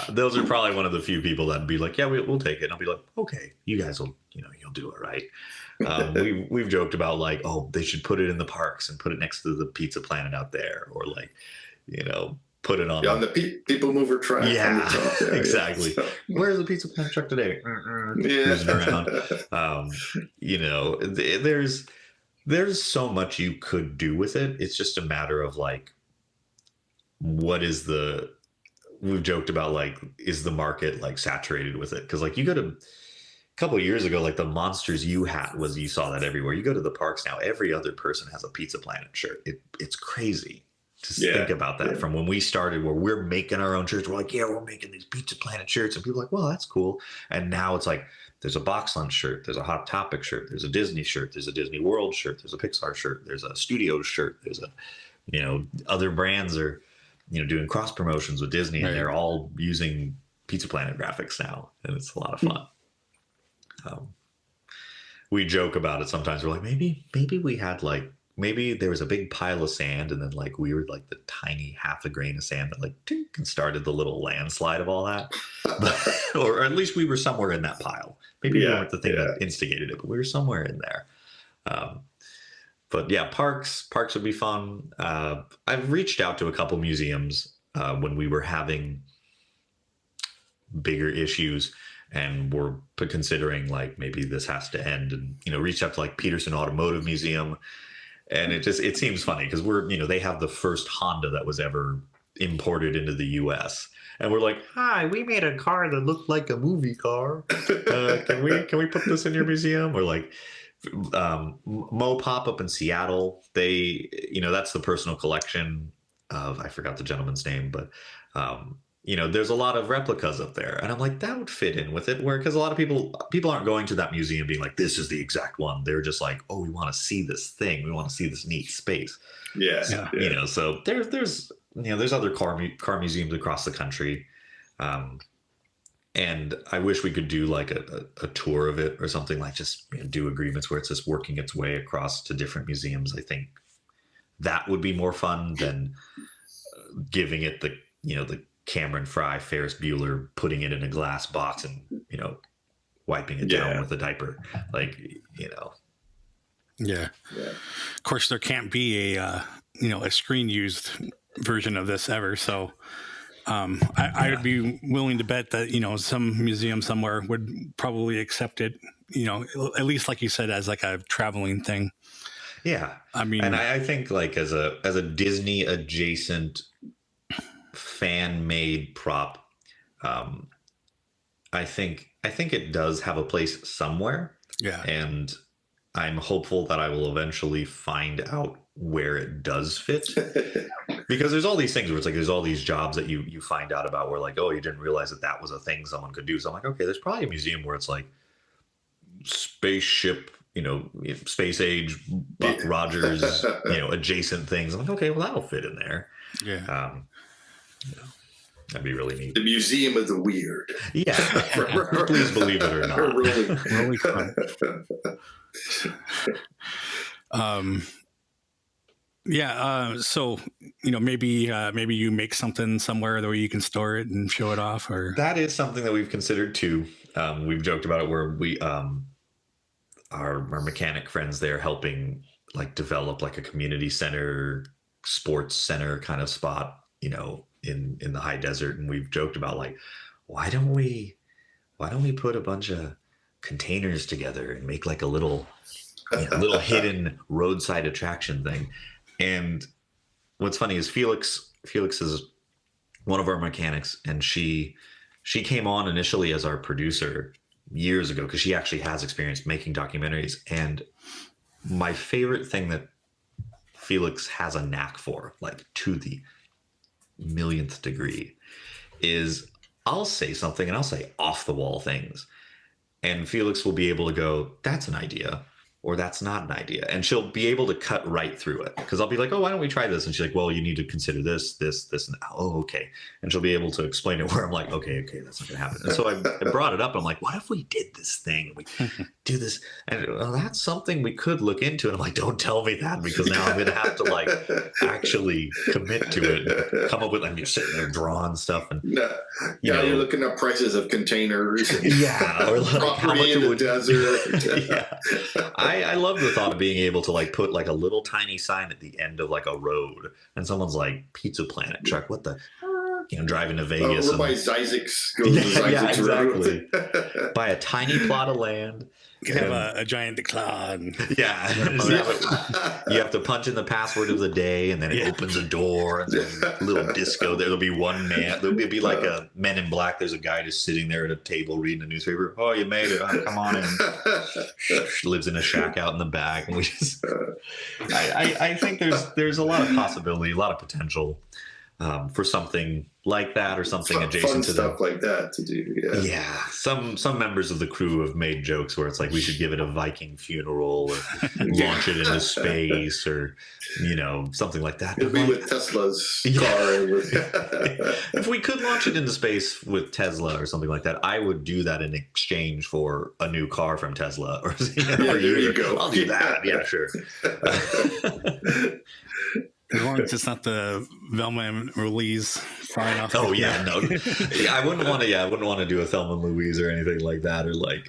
Those are probably one of the few people that'd be like, yeah, we'll take it. And I'll be like, okay, you guys will, you'll do it right. We've joked about like, they should put it in the parks and put it next to the Pizza Planet out there, or like, put it on the people mover truck. Yeah, exactly. So. Where's the Pizza Planet truck today? Cruising around. There's so much you could do with it. It's just a matter of like, what is the we've joked about like, is the market like saturated with it? Because like you go to a couple of years ago, like the Monsters U hat you saw that everywhere. You go to the parks now, every other person has a Pizza Planet shirt. It's crazy to think about that. From when we started, where we're making our own shirts, we're like, yeah, we're making these Pizza Planet shirts, and people are like, well, that's cool. And now it's like, there's a Box Lunch shirt, there's a Hot Topic shirt, there's a Disney shirt, there's a Disney World shirt, there's a Pixar shirt, there's a Studios shirt, there's a, other brands are, doing cross promotions with Disney, and they're all using Pizza Planet graphics now, and it's a lot of fun. We joke about it sometimes. We're like, maybe we had like, maybe there was a big pile of sand, and then like we were like the tiny half a grain of sand that like tink, and started the little landslide of all that. or at least we were somewhere in that pile. Maybe we weren't the thing that instigated it, but we were somewhere in there. But yeah, parks would be fun. I've reached out to a couple museums when we were having bigger issues, and we're considering like maybe this has to end, and reached out to like Peterson Automotive Museum. And it seems funny because they have the first Honda that was ever imported into the U.S. And we're like, hi, we made a car that looked like a movie car. Can we put this in your museum? Or like Mo Pop up in Seattle. They, that's the personal collection of, I forgot the gentleman's name, but there's a lot of replicas up there, and I'm like, that would fit in with it. Because a lot of people aren't going to that museum being like, this is the exact one. They're just like, oh, we want to see this thing. We want to see this neat space. Yeah. So there's other car museums across the country, and I wish we could do like a tour of it or something, like just do agreements where it's just working its way across to different museums. I think that would be more fun than giving it the Cameron Fry, Ferris Bueller, putting it in a glass box and, wiping it down with a diaper. Like, Yeah. Of course, there can't be a screen used version of this ever. So I would be willing to bet that, some museum somewhere would probably accept it, at least like you said, as like a traveling thing. Yeah. I mean, and I think like as a Disney adjacent fan-made prop, I think it does have a place somewhere. Yeah. And I'm hopeful that I will eventually find out where it does fit. Because there's all these things where it's like there's all these jobs that you find out about where like, oh, you didn't realize that was a thing someone could do. So I'm like, okay, there's probably a museum where it's like spaceship, space age Buck Rogers, adjacent things. I'm like, okay, well, that'll fit in there. Yeah. That'd be really neat. The Museum of the Weird. Yeah. Please believe it or not. Really fun. So maybe you make something somewhere where you can store it and show it off, or that is something that we've considered too. We've joked about it where we our mechanic friends there helping like develop like a community center, sports center kind of spot, in the high desert. And we've joked about like, why don't we put a bunch of containers together and make like a little hidden roadside attraction thing. And what's funny is Felix is one of our mechanics, and she came on initially as our producer years ago because she actually has experience making documentaries. And my favorite thing that Felix has a knack for, like to the millionth degree, is I'll say something and I'll say off the wall things, and Felix will be able to go, that's an idea, or that's not an idea. And she'll be able to cut right through it. Because I'll be like, oh, why don't we try this? And she's like, well, you need to consider this, and oh, okay. And she'll be able to explain it where I'm like, okay, that's not going to happen. And so I brought it up. And I'm like, what if we did this thing? We do this. And well, that's something we could look into. And I'm like, don't tell me that, because now I'm going to have to like actually commit to it and come up with, I'm just sitting there drawing stuff. And you're looking up prices of containers. Yeah. Or like property in the desert. Yeah. I love the thought of being able to like put like a little tiny sign at the end of like a road, and someone's like, Pizza Planet truck, what the? driving to Vegas. By Isaac's. Go to Isaac's exactly. Buy a tiny plot of land. You have a giant decline. Yeah. You have to punch in the password of the day, and then it opens a door, and then a little disco. There'll be one man. There'll be like a Men in Black. There's a guy just sitting there at a table reading a newspaper. Oh, you made it. Oh, come on in. Lives in a shack out in the back. And we just, I think there's a lot of possibility, a lot of potential for something like that, or something adjacent to stuff like that to do. Yeah. Some members of the crew have made jokes where it's like we should give it a Viking funeral, or launch it into space, or something like that. It'll be with Tesla's car. If we could launch it into space with Tesla or something like that, I would do that in exchange for a new car from Tesla. Or there you go. I'll do that. Yeah, sure. As long as it's not the Velma and Louise flying off. Oh yeah, no. I wouldn't want to. Yeah, I wouldn't want to do a Thelma and Louise or anything like that, or like,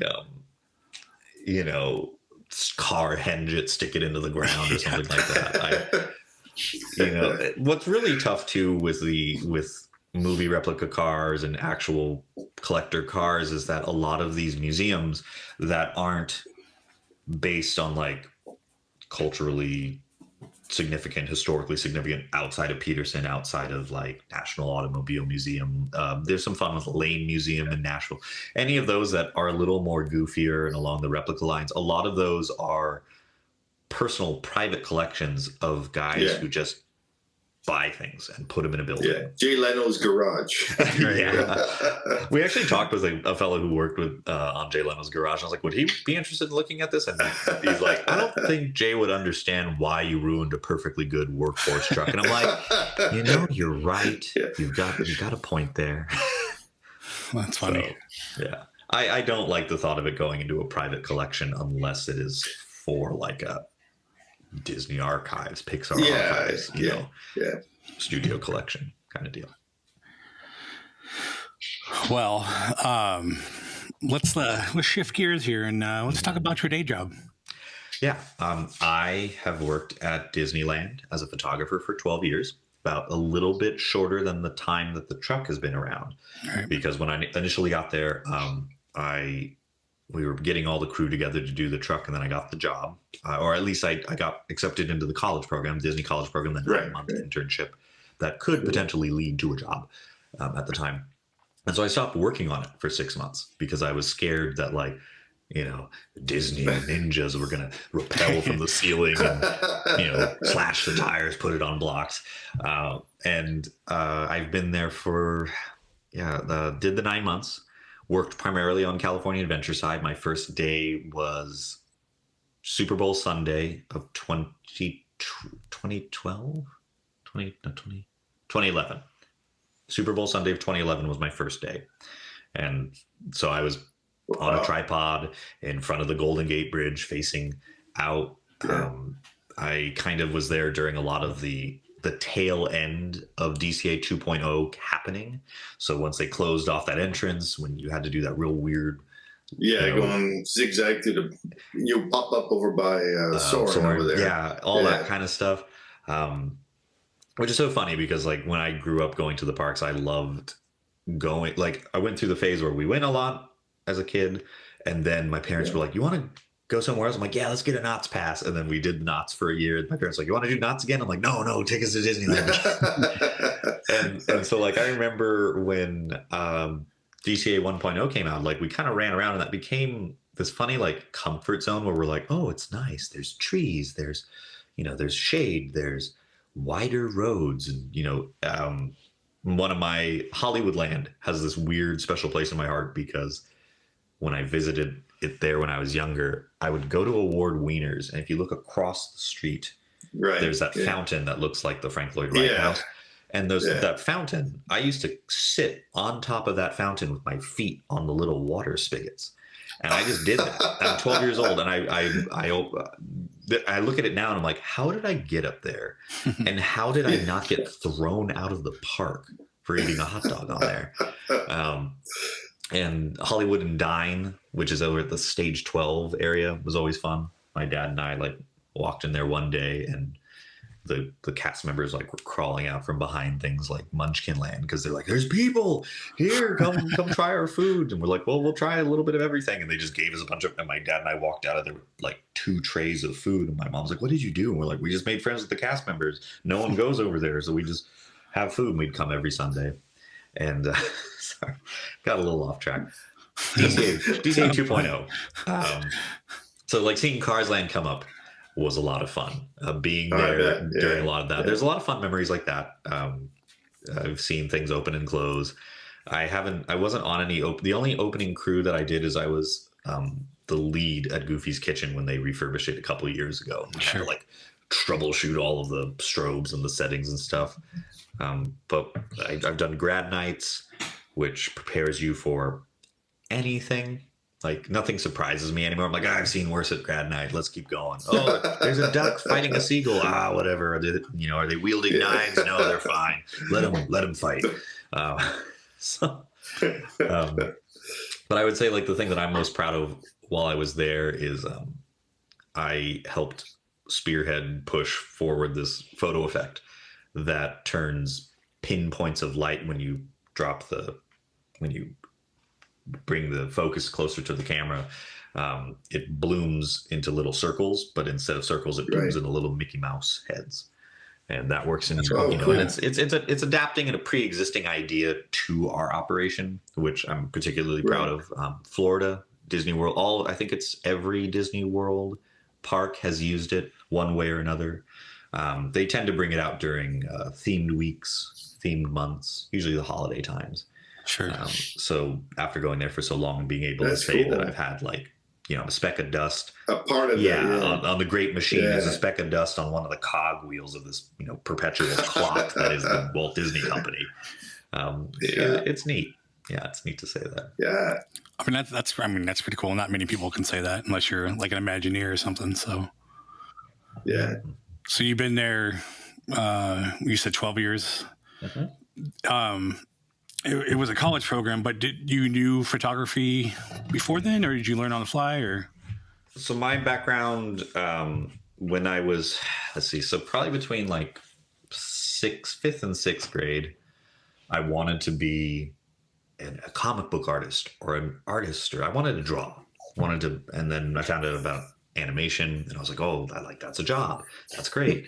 car henge it, stick it into the ground or something like that. What's really tough too with movie replica cars and actual collector cars is that a lot of these museums that aren't based on like culturally significant, historically significant, outside of Peterson, outside of like National Automobile Museum. There's some fun with Lane Museum in Nashville. Any of those that are a little more goofier and along the replica lines, a lot of those are personal, private collections of guys who just buy things and put them in a building. Yeah, Jay Leno's garage. We actually talked with a fellow who worked with on Jay Leno's garage. I was like, would he be interested in looking at this? And he's like, I don't think Jay would understand why you ruined a perfectly good workhorse truck. And I'm like, you're right. You've got a point there. That's funny. So, yeah, I don't like the thought of it going into a private collection unless it is for like a Disney archives, Pixar archives, studio collection kind of deal. Well, let's shift gears here and let's talk about your day job. Yeah, I have worked at Disneyland as a photographer for 12 years, about a little bit shorter than the time that the truck has been around. Right. Because when I initially got there, we were getting all the crew together to do the truck, and then I got the job, or at least I got accepted into the college program, Disney college program, the 9-month internship that could potentially lead to a job at the time. And so I stopped working on it for 6 months because I was scared that Disney ninjas were going to rappel from the ceiling and, slash the tires, put it on blocks. And I've been there for, did the 9 months. Worked primarily on California Adventure side. My first day was Super Bowl Sunday of 2011. Super Bowl Sunday of 2011 was my first day. And so I was on a tripod in front of the Golden Gate Bridge facing out. I kind of was there during a lot of the tail end of DCA 2.0 happening. So once they closed off that entrance, when you had to do that real weird, going zigzag you pop up over by Soarin' over there. Yeah, all that kind of stuff. Which is so funny because like when I grew up going to the parks, I loved going. Like I went through the phase where we went a lot as a kid, and then my parents were like, "You want to go somewhere else?" I'm like, "Yeah, let's get a Knott's pass." And then we did Knott's for a year. My parents were like, "You want to do Knott's again?" I'm like, "No, take us to Disneyland." and so like I remember when DCA 1.0 came out, like we kind of ran around, and that became this funny like comfort zone where we're like, "Oh, it's nice. There's trees. There's there's shade. There's wider roads." And one of my Hollywoodland has this weird special place in my heart because when I visited it there when I was younger, I would go to Award Wieners, and if you look across the street, there's that fountain that looks like the Frank Lloyd Wright house. And that fountain, I used to sit on top of that fountain with my feet on the little water spigots. And I just did that. I'm 12 years old, and I look at it now and I'm like, how did I get up there? And how did I not get thrown out of the park for eating a hot dog on there? And Hollywood and Dine, which is over at the Stage 12 area, was always fun. My dad and I like walked in there one day, and the cast members like were crawling out from behind things like Munchkin Land because they're like, "There's people here, come try our food." And we're like, "Well, we'll try a little bit of everything." And they just gave us a bunch of. And my dad and I walked out of there with like 2 trays of food. And my mom's like, "What did you do?" And we're like, "We just made friends with the cast members. No one goes over there, so we just have food." And we'd come every Sunday. And sorry, got a little off track. DCA 2.0. So like seeing Cars Land come up was a lot of fun. Being there during a lot of that. There's a lot of fun memories like that. I've seen things open and close. I wasn't on any the only opening crew that I did is I was the lead at Goofy's Kitchen when they refurbished it a couple of years ago. Sure. Like troubleshoot all of the strobes and the settings and stuff. But I've done grad nights, which prepares you for anything. Like nothing surprises me anymore. I'm like, I've seen worse at grad night. Let's keep going. Oh, there's a duck fighting a seagull. Whatever. Are they wielding knives? No, they're fine. Let them fight. But I would say like the thing that I'm most proud of while I was there is I helped spearhead push forward this photo effect that turns pinpoints of light when you bring the focus closer to the camera. It blooms into little circles, but instead of circles, it blooms into little Mickey Mouse heads. And that works in, cool. And it's adapting a pre-existing idea to our operation, which I'm particularly proud of. Florida, Disney World, I think it's every Disney World park has used it one way or another. They tend to bring it out during themed weeks, themed months, usually the holiday times. Sure. So after going there for so long and being able to say that I've had like, a speck of dust. A part of on the Great Machine, there's a speck of dust on one of the cog wheels of this, perpetual clock that is the Walt Disney Company. It's neat. Yeah, it's neat to say that. Yeah. I mean, that's pretty cool. Not many people can say that unless you're like an Imagineer or something. So. Yeah. So you've been there, you said 12 years. Mm-hmm. It was a college program, but did you do photography before then, or did you learn on the fly? Or so my background when I was, so probably between like 5th and 6th grade, I wanted to be a comic book artist or an artist, or I wanted to draw. And then I found out about animation, and I was like, oh, that's a job. That's great.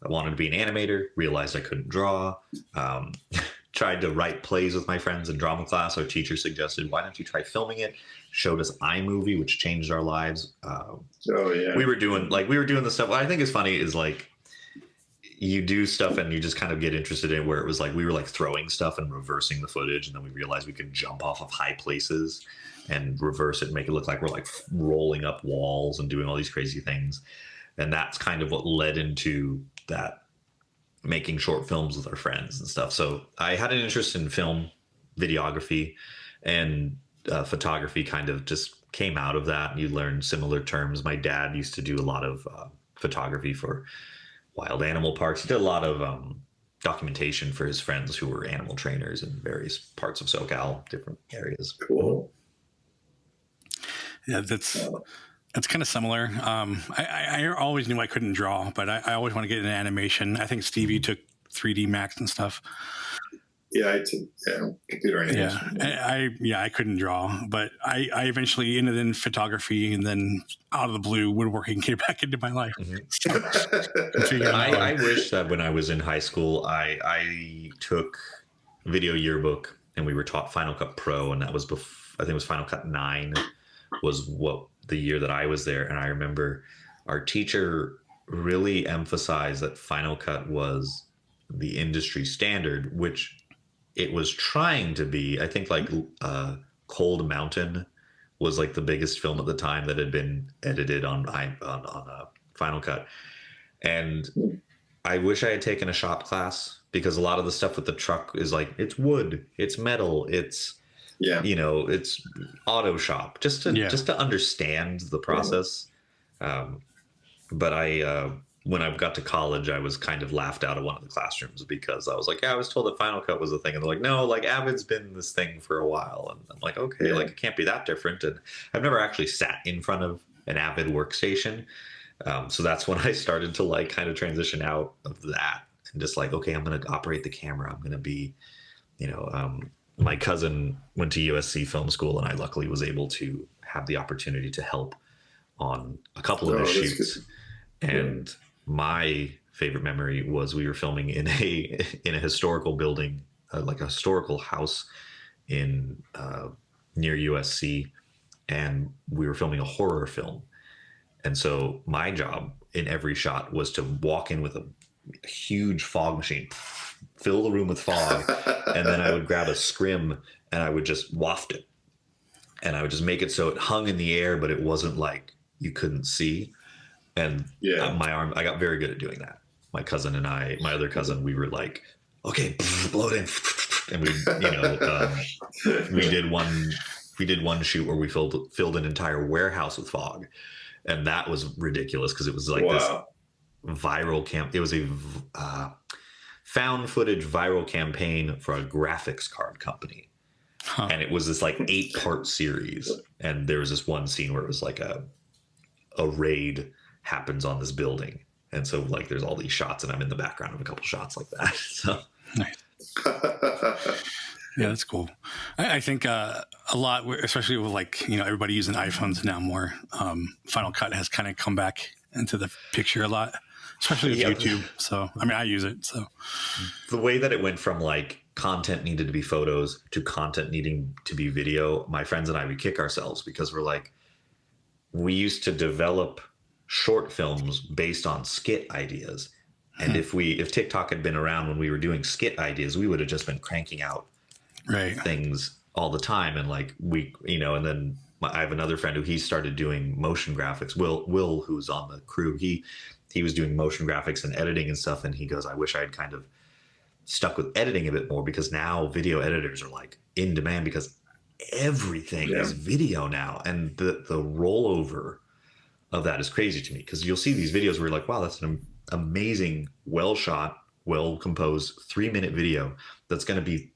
I wanted to be an animator. Realized I couldn't draw. Tried to write plays with my friends in drama class. Our teacher suggested, why don't you try filming it? Showed us iMovie, which changed our lives. We were doing the stuff. What I think is funny is like you do stuff and you just kind of get interested in where it was like we were like throwing stuff and reversing the footage, and then we realized we could jump off of high places and reverse it and make it look like we're like rolling up walls and doing all these crazy things. And that's kind of what led into that, making short films with our friends and stuff. So I had an interest in film, videography, and photography kind of just came out of that. You learn similar terms. My dad used to do a lot of photography for wild animal parks. He did a lot of documentation for his friends who were animal trainers in various parts of SoCal, different areas. Cool. Yeah, that's kind of similar. I always knew I couldn't draw, but I always want to get into animation. I think Stevie took 3D Max and stuff. Yeah, I took computer animation. Yeah, I couldn't draw, but I eventually ended in photography, and then out of the blue, woodworking came back into my life. Mm-hmm. I wish that when I was in high school, I took video yearbook, and we were taught Final Cut Pro, and that was I think it was Final Cut 9 was what the year that I was there. And I remember our teacher really emphasized that Final Cut was the industry standard, which it was trying to be. I think like Cold Mountain was like the biggest film at the time that had been edited on Final Cut. And I wish I had taken a shop class, because a lot of the stuff with the truck is like, it's wood, it's metal, it's it's auto shop, just to understand the process. But when I got to college, I was kind of laughed out of one of the classrooms because I was like, I was told that Final Cut was a thing. And they're like, no, like Avid's been this thing for a while. And I'm like, okay, like it can't be that different. And I've never actually sat in front of an Avid workstation. So that's when I started to like kind of transition out of that and just like, okay, I'm going to operate the camera. I'm going to be, my cousin went to USC film school, and I luckily was able to have the opportunity to help on a couple of his shoots. And my favorite memory was we were filming in a historical building, like a historical house in near USC, and we were filming a horror film. And so my job in every shot was to walk in with a huge fog machine, fill the room with fog, and then I would grab a scrim and I would just waft it. And I would just make it so it hung in the air, but it wasn't like you couldn't see. And my arm, I got very good at doing that. My cousin and I, my other cousin, we were like, okay, blow it in. And we did one shoot where we filled an entire warehouse with fog. And that was ridiculous because it was like this viral camp. It was a found footage viral campaign for a graphics card company. And it was this like 8-part series. And there was this one scene where it was like a raid happens on this building. And so like there's all these shots, and I'm in the background of a couple shots like that. So nice. Yeah, that's cool. I think a lot, especially with like, everybody using iPhones now more, Final Cut has kind of come back into the picture a lot, especially with YouTube. So, I mean, I use it. So the way that it went from like content needed to be photos to content needing to be video, my friends and I, we kick ourselves because we're like, we used to develop short films based on skit ideas. And if TikTok had been around when we were doing skit ideas, we would have just been cranking out things all the time. And like and then I have another friend who he started doing motion graphics. Will, who's on the crew, he was doing motion graphics and editing and stuff. And he goes, I wish I had kind of stuck with editing a bit more, because now video editors are like in demand because everything is video now. And the rollover of that is crazy to me, because you'll see these videos where you're like, wow, that's an amazing, well shot, well composed 3-minute video that's going to be,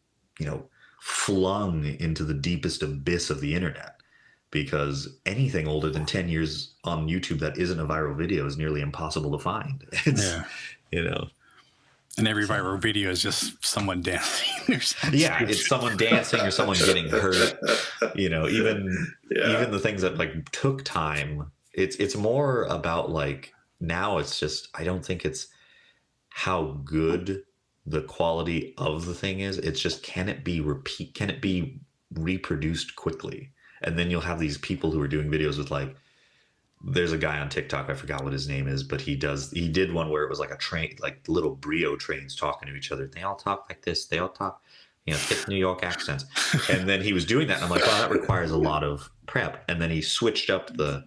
flung into the deepest abyss of the internet, because anything older than 10 years on YouTube that isn't a viral video is nearly impossible to find. It's, and every viral video is just someone dancing or something. Yeah, it's someone dancing or someone getting hurt. Even the things that like took time, it's more about like, now it's just, I don't think it's how good the quality of the thing is. It's just, can it be reproduced quickly? And then you'll have these people who are doing videos with like, there's a guy on TikTok, I forgot what his name is, but he did one where it was like a train, like little Brio trains talking to each other. They all talk like this. They all talk, thick New York accents. And then he was doing that. And I'm like, well, that requires a lot of prep. And then he switched up the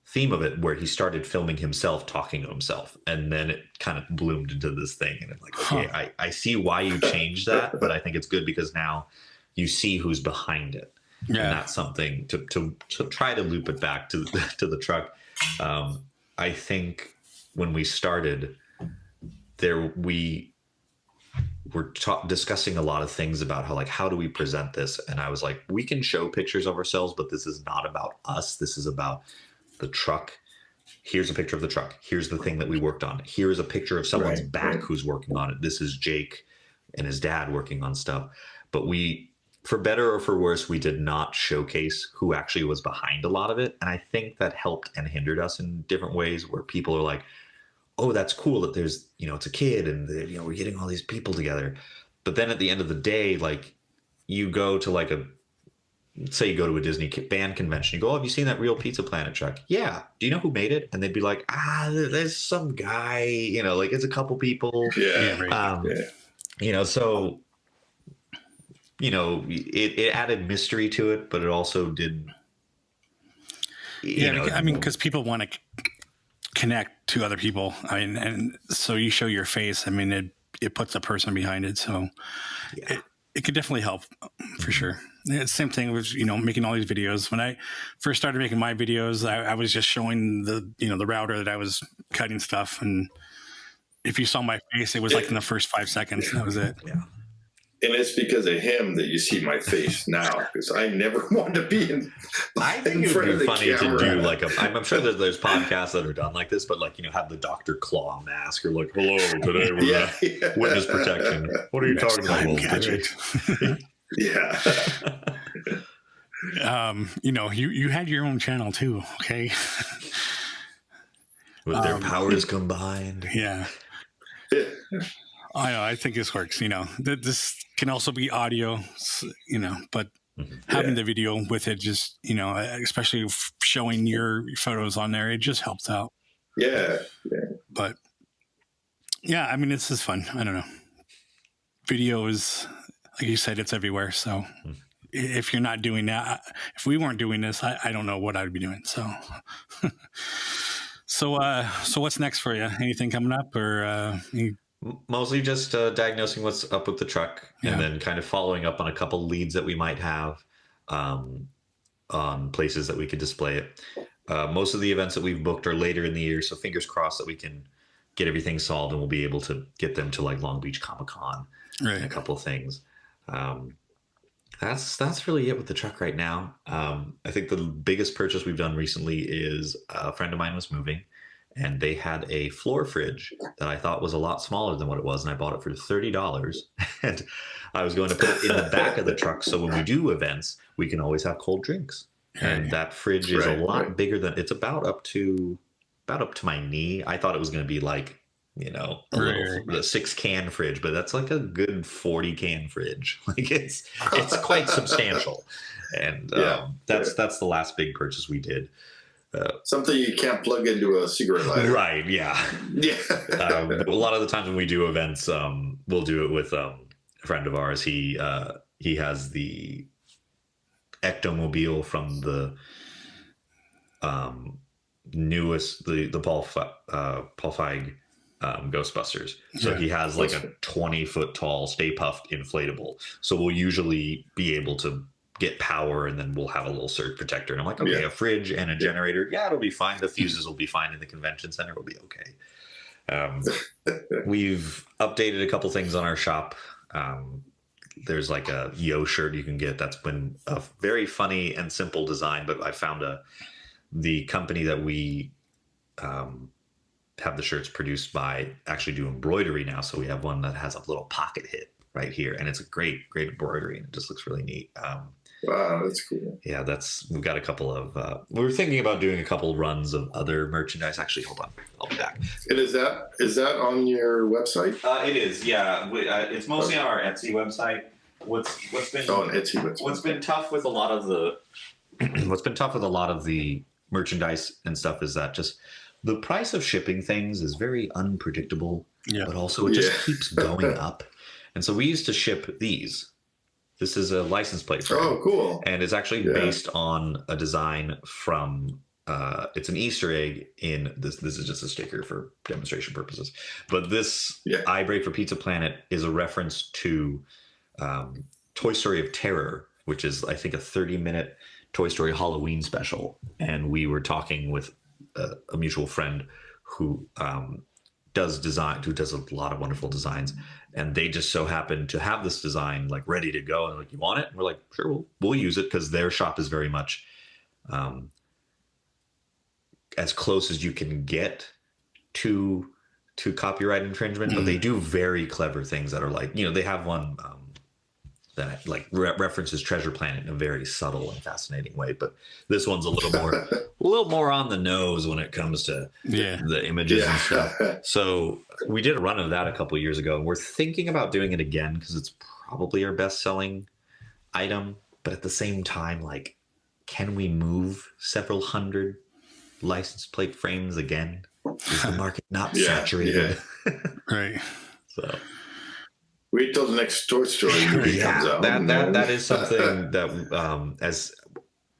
theme of it, where he started filming himself talking to himself, and then it kind of bloomed into this thing. And I'm like, okay, I see why you changed that, but I think it's good because now you see who's behind it. And that's something to try to loop it back to the truck. I think when we started there, we were discussing a lot of things about how do we present this? And I was like, we can show pictures of ourselves, but this is not about us. This is about the truck. Here's a picture of the truck. Here's the thing that we worked on. Here's a picture of someone's back who's working on it. This is Jake and his dad working on stuff. But we, for better or for worse, we did not showcase who actually was behind a lot of it. And I think that helped and hindered us in different ways, where people are like, oh, that's cool that there's, it's a kid and we're getting all these people together. But then at the end of the day, like, you go to say you go to a Disney band convention, you go, oh, have you seen that Real Pizza Planet truck? Yeah. Do you know who made it? And they'd be like, there's some guy, it's a couple people. So, it added mystery to it, but it also did. Because people want to connect to other people. And so you show your face. It puts a person behind it. So it could definitely help for sure. It's the same thing with, making all these videos. When I first started making my videos, I was just showing the router that I was cutting stuff. And if you saw my face, it was like in the first 5 seconds. That was it. Yeah. And it's because of him that you see my face now, because I never wanted to be in. I think it would be funny to do like I'm sure that there's podcasts that are done like this, but like, have the Dr. Claw mask or like, hello, today we're witness protection. What are you talking about? Gadget. You had your own channel too, okay? With their powers combined. Yeah. I know. I think this works. This can also be audio. But having the video with it, just especially showing your photos on there, it just helps out. Yeah. But yeah, I mean, this is fun. I don't know. Video is, like you said, it's everywhere. So if you're not doing that, if we weren't doing this, I don't know what I'd be doing. So. So what's next for you? Anything coming up, or mostly just diagnosing what's up with the truck, and then kind of following up on a couple leads that we might have on places that we could display it. Most of the events that we've booked are later in the year, so fingers crossed that we can get everything solved and we'll be able to get them to like Long Beach Comic-Con and a couple of things. That's really it with the truck right now. I think the biggest purchase we've done recently is a friend of mine was moving, and they had a floor fridge that I thought was a lot smaller than what it was, and I bought it for $30. And I was going to put it in the back of the truck, so when we do events, we can always have cold drinks. And that fridge is a lot bigger than it's about up to my knee. I thought it was going to be like, a little 6-can fridge, but that's like a good 40-can fridge. Like it's quite substantial. And that's the last big purchase we did. Something you can't plug into a cigarette lighter. Right. Yeah. A lot of the times when we do events, we'll do it with a friend of ours. He has the Ectomobile from the newest, the Paul Feig Ghostbusters. So he has like a 20-foot tall Stay Puft inflatable. So we'll usually be able to get power, and then we'll have a little surge protector. And I'm like, okay, a fridge and a generator. Yeah, it'll be fine. The fuses will be fine in the convention center. It'll be okay. We've updated a couple things on our shop. There's like a Yo shirt you can get. That's been a very funny and simple design, but I found the company that we have the shirts produced by actually do embroidery now. So we have one that has a little pocket hit right here, and it's a great embroidery, and it just looks really neat. Wow, that's cool. Yeah, we've got a couple of we're thinking about doing a couple runs of other merchandise. Actually, hold on, I'll be back. And is that on your website? It is, yeah. It's mostly on our Etsy website. What's been on Etsy website. What's been tough with a lot of the merchandise and stuff is that just the price of shipping things is very unpredictable, but also it just keeps going up. And so we used to ship these. This is a license plate frame. Oh, cool. And it's actually based on a design from, it's an Easter egg in this. This is just a sticker for demonstration purposes. But this I Break for Pizza Planet is a reference to Toy Story of Terror, which is, I think, a 30-minute Toy Story Halloween special. And we were talking with a mutual friend who does a lot of wonderful designs, and they just so happen to have this design like ready to go, and like, you want it? And we're like, sure, we'll use it, because their shop is very much as close as you can get to copyright infringement, but they do very clever things that are like, they have one that like references Treasure Planet in a very subtle and fascinating way, but this one's a little more on the nose when it comes to the images and stuff. So we did a run of that a couple of years ago, and we're thinking about doing it again because it's probably our best-selling item. But at the same time, like, can we move several hundred license plate frames again? Is the market not saturated? Right. So. Wait till the next Toy Story movie comes out. That is something that, as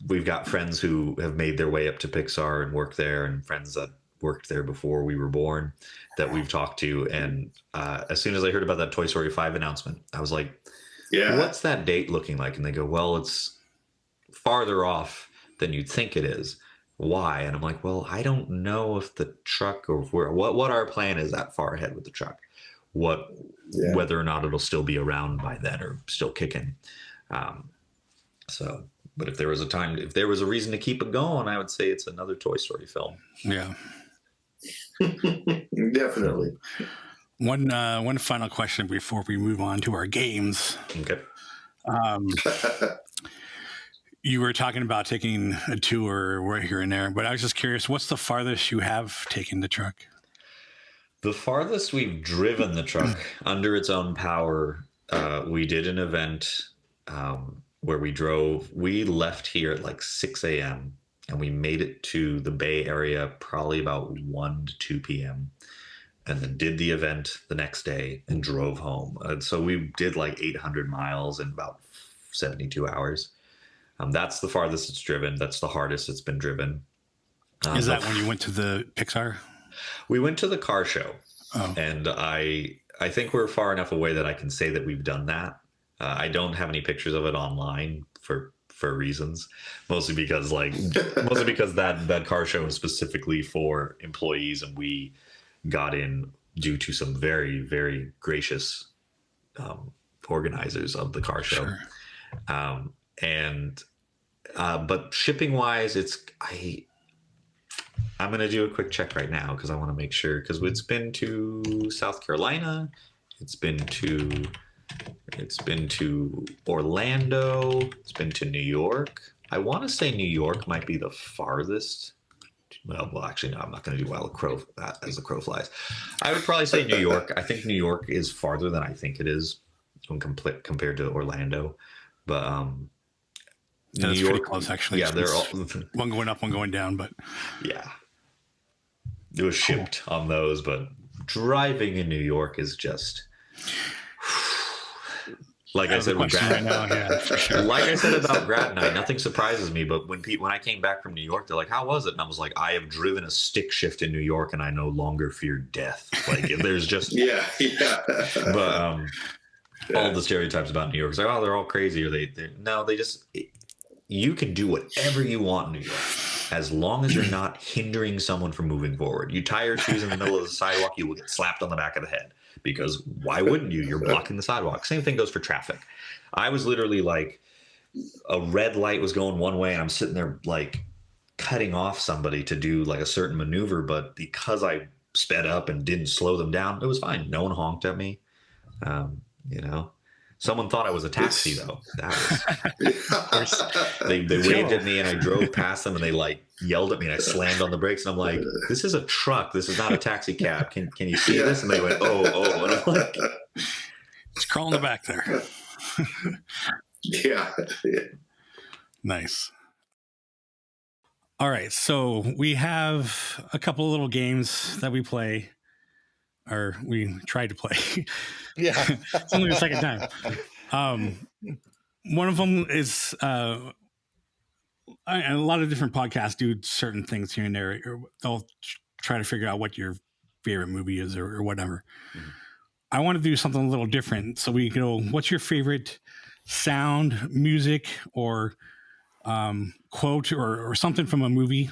we've got friends who have made their way up to Pixar and work there, and friends that worked there before we were born that we've talked to. And as soon as I heard about that Toy Story 5 announcement, I was like, what's that date looking like? And they go, well, it's farther off than you'd think it is. Why? And I'm like, well, I don't know if the truck or what our plan is that far ahead with the truck. whether or not it'll still be around by then or still kicking. But if there was a reason to keep it going, I would say it's another Toy Story film. Yeah. Definitely. One final question before we move on to our games. Okay. You were talking about taking a tour right here and there, but I was just curious, what's the farthest you have taken the truck? The farthest we've driven the truck under its own power, we did an event where we left here at like 6 a.m. and we made it to the Bay Area probably about 1 to 2 p.m. and then did the event the next day and drove home. And so we did like 800 miles in about 72 hours. That's the farthest it's driven. That's the hardest it's been driven. Is that when you went to the Pixar? We went to the car show. Oh. And I think we're far enough away that I can say that we've done that. I don't have any pictures of it online for reasons, mostly because that car show is specifically for employees, and we got in due to some very, very gracious organizers of the car show. Sure. But shipping wise, I'm going to do a quick check right now because I want to make sure, because it's been to South Carolina, it's been to Orlando, it's been to New York. I want to say New York might be the farthest. Well, actually, no, I'm not going to do as the crow flies. I would probably say New York. I think New York is farther than I think it is when compared to Orlando. But yeah, New York, pretty close, actually. Yeah, they're all one going up, one going down. But yeah, it was shipped on those. But driving in New York is just like I said with grad. Yeah, for sure. Like I said about grad night, nothing surprises me. But when I came back from New York, they're like, "How was it?" And I was like, "I have driven a stick shift in New York, and I no longer fear death." Like there's just yeah. But all the stereotypes about New York is like, oh, they're all crazy, or you can do whatever you want in New York as long as you're not hindering someone from moving forward. You tie your shoes in the middle of the sidewalk, you will get slapped on the back of the head, because why wouldn't you? You're blocking the sidewalk. Same thing goes for traffic. I was literally like, a red light was going one way and I'm sitting there like cutting off somebody to do like a certain maneuver, but because I sped up and didn't slow them down, it was fine. No one honked at me. Someone thought I was a taxi though. That was they waved at me and I drove past them and they like yelled at me and I slammed on the brakes and I'm like, this is a truck. This is not a taxi cab. Can you see this? And they went, oh, and I'm like, it's crawling the back there. Yeah. Nice. All right. So we have a couple of little games that we play. Or we tried to play. Yeah. It's only the second time. One of them is a lot of different podcasts do certain things here and there. Or they'll try to figure out what your favorite movie is or whatever. Mm-hmm. I want to do something a little different. So we go, what's your favorite sound, music, or quote or something from a movie?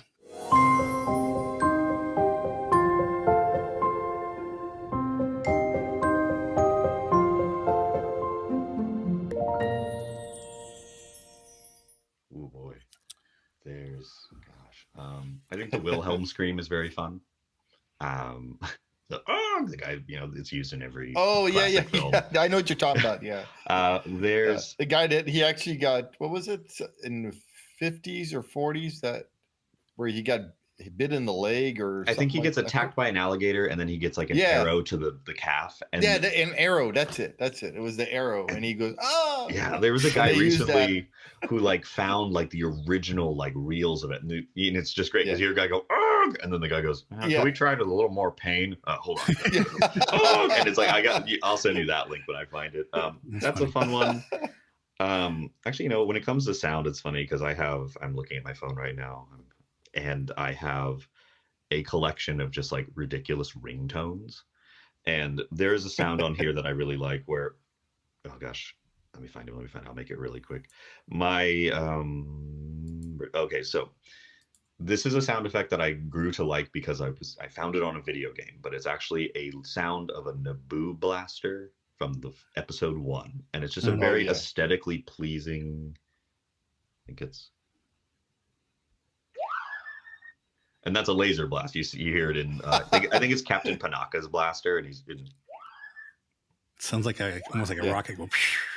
I think the Wilhelm scream is very fun. The guy, it's used in every. Oh yeah, film. I know what you're talking about. Yeah. There's the guy that he actually got. What was it in the 50s or 40s where he got bit in the leg or? I think he gets attacked by an alligator and then he gets like an arrow to the calf. And an arrow. That's it. It was the arrow, and he goes, oh. Yeah, there was a guy recently who like found like the original like reels of it, and it's just great because you hear a guy go, Argh! And then the guy goes, can we try it with a little more pain? Hold on. And it's like I'll send you that link when I find it. That's a fun one. Actually, when it comes to sound, it's funny because I'm looking at my phone right now, and I have a collection of just like ridiculous ringtones, and there's a sound on here that I really like where, oh gosh, let me find it. I'll make it really quick. Okay, so This is a sound effect that I grew to like because I found it on a video game, but it's actually a sound of a Naboo blaster from the episode 1, and it's just a very aesthetically pleasing. I think it's, and that's a laser blast. You hear it in. I think it's Captain Panaka's blaster, and he's been. Sounds like almost like a rocket.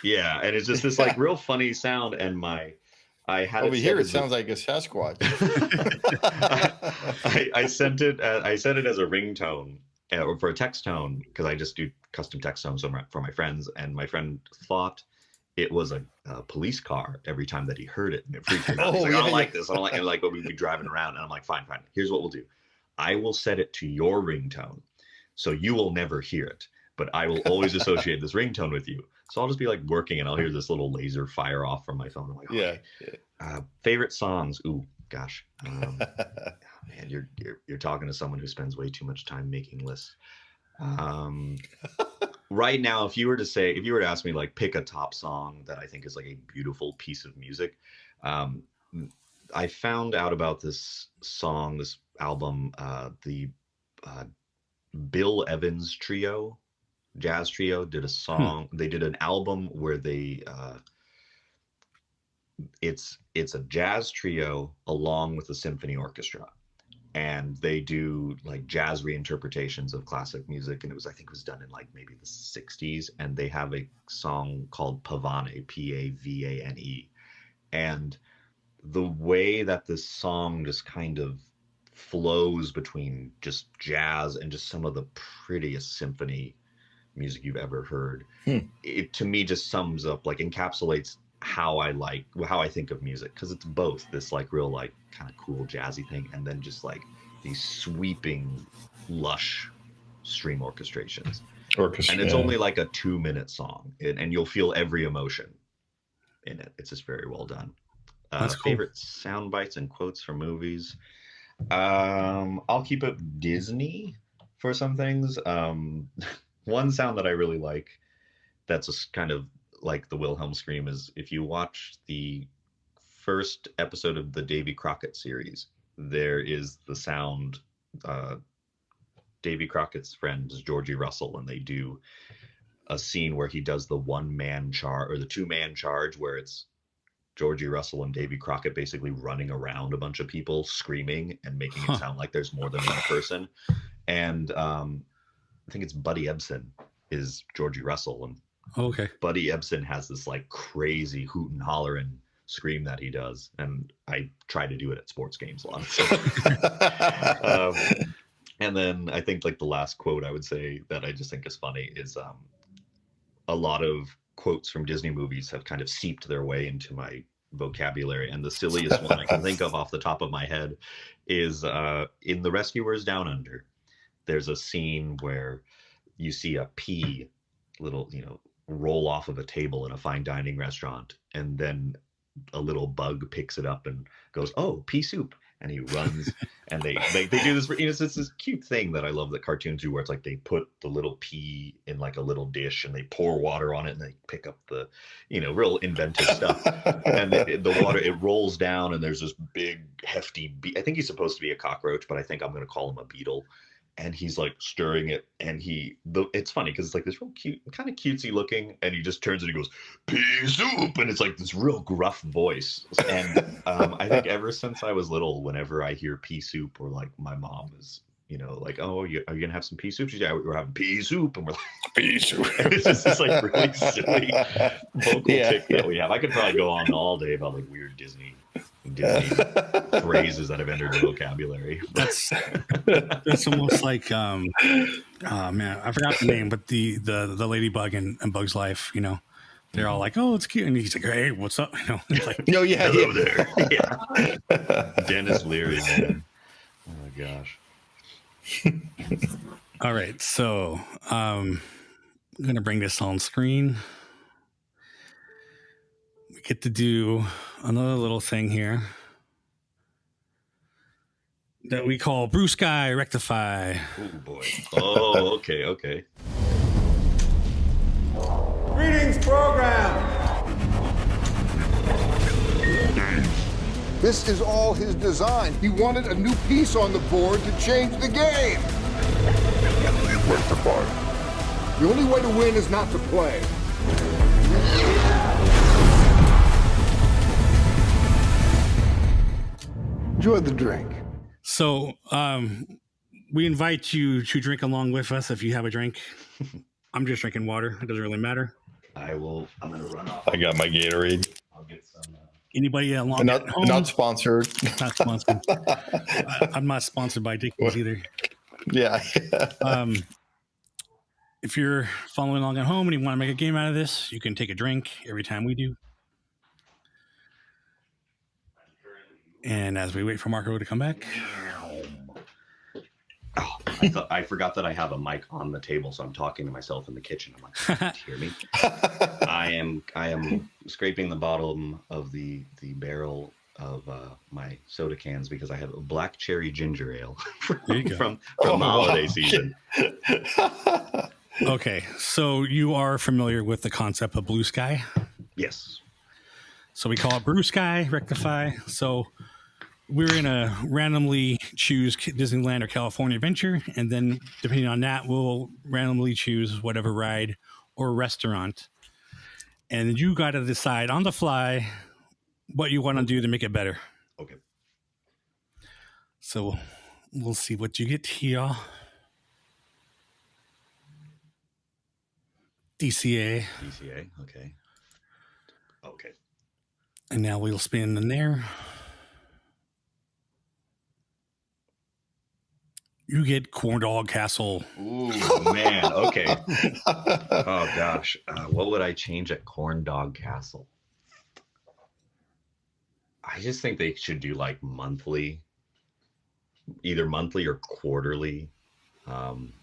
Yeah, and it's just this like real funny sound, and I had over here. It sounds like a Sasquatch. I sent it as a ringtone or for a text tone because I just do custom text tones for my friends, and my friend thought it was a police car every time that he heard it, and it freaked him out. He's like, I don't like this. I don't like. And like, but we'd be driving around, and I'm like, fine. Here's what we'll do. I will set it to your ringtone, so you will never hear it, but I will always associate this ringtone with you. So I'll just be like working, and I'll hear this little laser fire off from my phone. I'm like, okay. Favorite songs? Ooh, gosh, man, you're talking to someone who spends way too much time making lists. Right now, if you were to ask me, like, pick a top song that I think is like a beautiful piece of music, I found out about this song, this album, the Bill Evans Trio, jazz trio, did a song. They did an album where they it's a jazz trio along with a symphony orchestra, and they do like jazz reinterpretations of classic music, and I think it was done in like maybe the 60s, and they have a song called Pavane, Pavane, and the way that this song just kind of flows between just jazz and just some of the prettiest symphony music you've ever heard, it to me just sums up, like, encapsulates how I think of music, because it's both this like real like kind of cool jazzy thing, and then just like these sweeping lush string orchestrations. And it's only like a 2-minute song, and you'll feel every emotion in it. It's just very well done. That's cool. Favorite sound bites and quotes from movies. I'll keep it Disney for some things. One sound that I really like, that's a kind of like the Wilhelm scream, is if you watch the first episode of the Davy Crockett series, there is the sound. Davy Crockett's friend is Georgie Russell, and they do a scene where he does the 1-man charge or the 2-man charge, where it's Georgie Russell and Davy Crockett basically running around a bunch of people screaming and making it sound like there's more than one person. And I think it's Buddy Ebsen is Georgie Russell, and Buddy Ebsen has this like crazy hoot and hollering scream that he does, and I try to do it at sports games a lot. And then I think like the last quote I would say that I just think is funny is a lot of quotes from Disney movies have kind of seeped their way into my vocabulary, and the silliest one I can think of off the top of my head is in The Rescuers Down Under. There's a scene where you see a pea little, roll off of a table in a fine dining restaurant, and then a little bug picks it up and goes, "Oh, pea soup," and he runs. And they do this. It's this cute thing that I love that cartoons do, where it's like they put the little pea in like a little dish and they pour water on it, and they pick up the, real inventive stuff. And the water, it rolls down, and there's this big hefty I think he's supposed to be a cockroach, but I think I'm going to call him a beetle. And he's like stirring it, and it's funny because it's like this real cute, kind of cutesy looking, and he just turns and he goes, "Pea soup," and it's like this real gruff voice. And I think ever since I was little, whenever I hear pea soup, or like my mom is, like, "Oh, are you gonna have some pea soup?" She's like, "We're having pea soup," and we're like, "Pea soup." It's just this like really silly vocal tick that we have. I could probably go on all day about like weird Disney phrases that have entered the vocabulary. That's almost like man, I forgot the name, but the ladybug in Bug's Life, they're all like, "Oh, it's cute," and he's like, "Hey, what's up?" It's like, hello there. Yeah. Dennis Leary, man. Oh my gosh. All right, so I'm gonna bring this on screen. We get to do another little thing here that we call BrewSky Rectify. Oh boy. Oh, okay. Greetings, program. This is all his design. He wanted a new piece on the board to change the game. Rectify. The only way to win is not to play. Enjoy the drink. So, we invite you to drink along with us if you have a drink. I'm just drinking water. It doesn't really matter. I'm going to run off. I got my Gatorade. I'll get some. Anybody along Not, at home? not sponsored. Not sponsored. I'm not sponsored by Dickens either. Yeah. If you're following along at home and you want to make a game out of this, you can take a drink every time we do. And as we wait for Marco to come back. Oh, I forgot that I have a mic on the table, so I'm talking to myself in the kitchen. I'm like, can't you hear me? I am scraping the bottom of the barrel of my soda cans because I have a black cherry ginger ale from the holiday season. Okay, so you are familiar with the concept of BrewSky? Yes. So we call it BrewSky Rectify. So we're going to randomly choose Disneyland or California Adventure, and then depending on that, we'll randomly choose whatever ride or restaurant. And you got to decide on the fly what you want to do to make it better. Okay. So we'll see what you get here. DCA. DCA, okay. Okay. And now we'll spin in there. You get Corn Dog Castle. Ooh, man. Okay. Oh, gosh. What would I change at Corn Dog Castle? I just think they should do like monthly, either monthly or quarterly.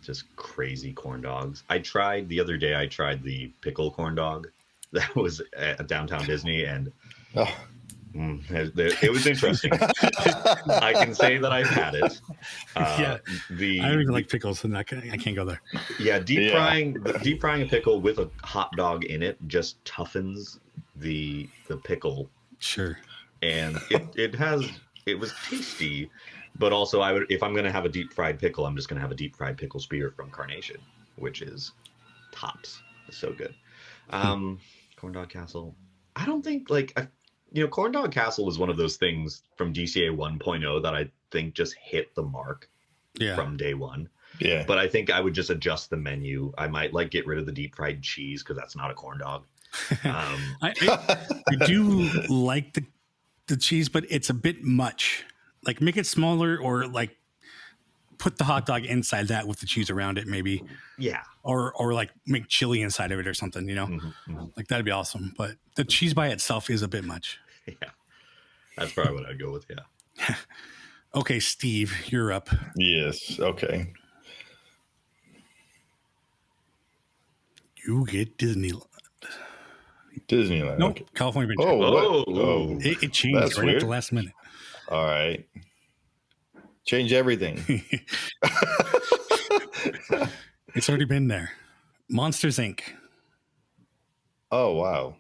Just crazy corn dogs. The other day, I tried the pickle corn dog that was at Downtown Disney, and it was interesting. I can say that I've had it. I don't even like pickles, and I can't go there. Yeah, deep frying a pickle with a hot dog in it just toughens the pickle. Sure. And it was tasty, but also if I'm going to have a deep fried pickle, I'm just going to have a deep fried pickle spear from Carnation, which is tops. It's so good. Corn Dog Castle. I don't think Corn Dog Castle was one of those things from DCA 1.0 that I think just hit the mark from day one. Yeah. But I think I would just adjust the menu. I might get rid of the deep fried cheese because that's not a corn dog. I do like the cheese, but it's a bit much. Like make it smaller, or like put the hot dog inside that with the cheese around it, maybe. Yeah. Or like make chili inside of it or something, Like that'd be awesome. But the cheese by itself is a bit much. Yeah. That's probably what I'd go with. Yeah. Okay, Steve, you're up. Yes. Okay. You get Disneyland. Nope. Okay. California Adventure. Oh. It changed That's right weird. at the last minute. All right. Change everything. It's already been there. Monsters, Inc. Oh, wow.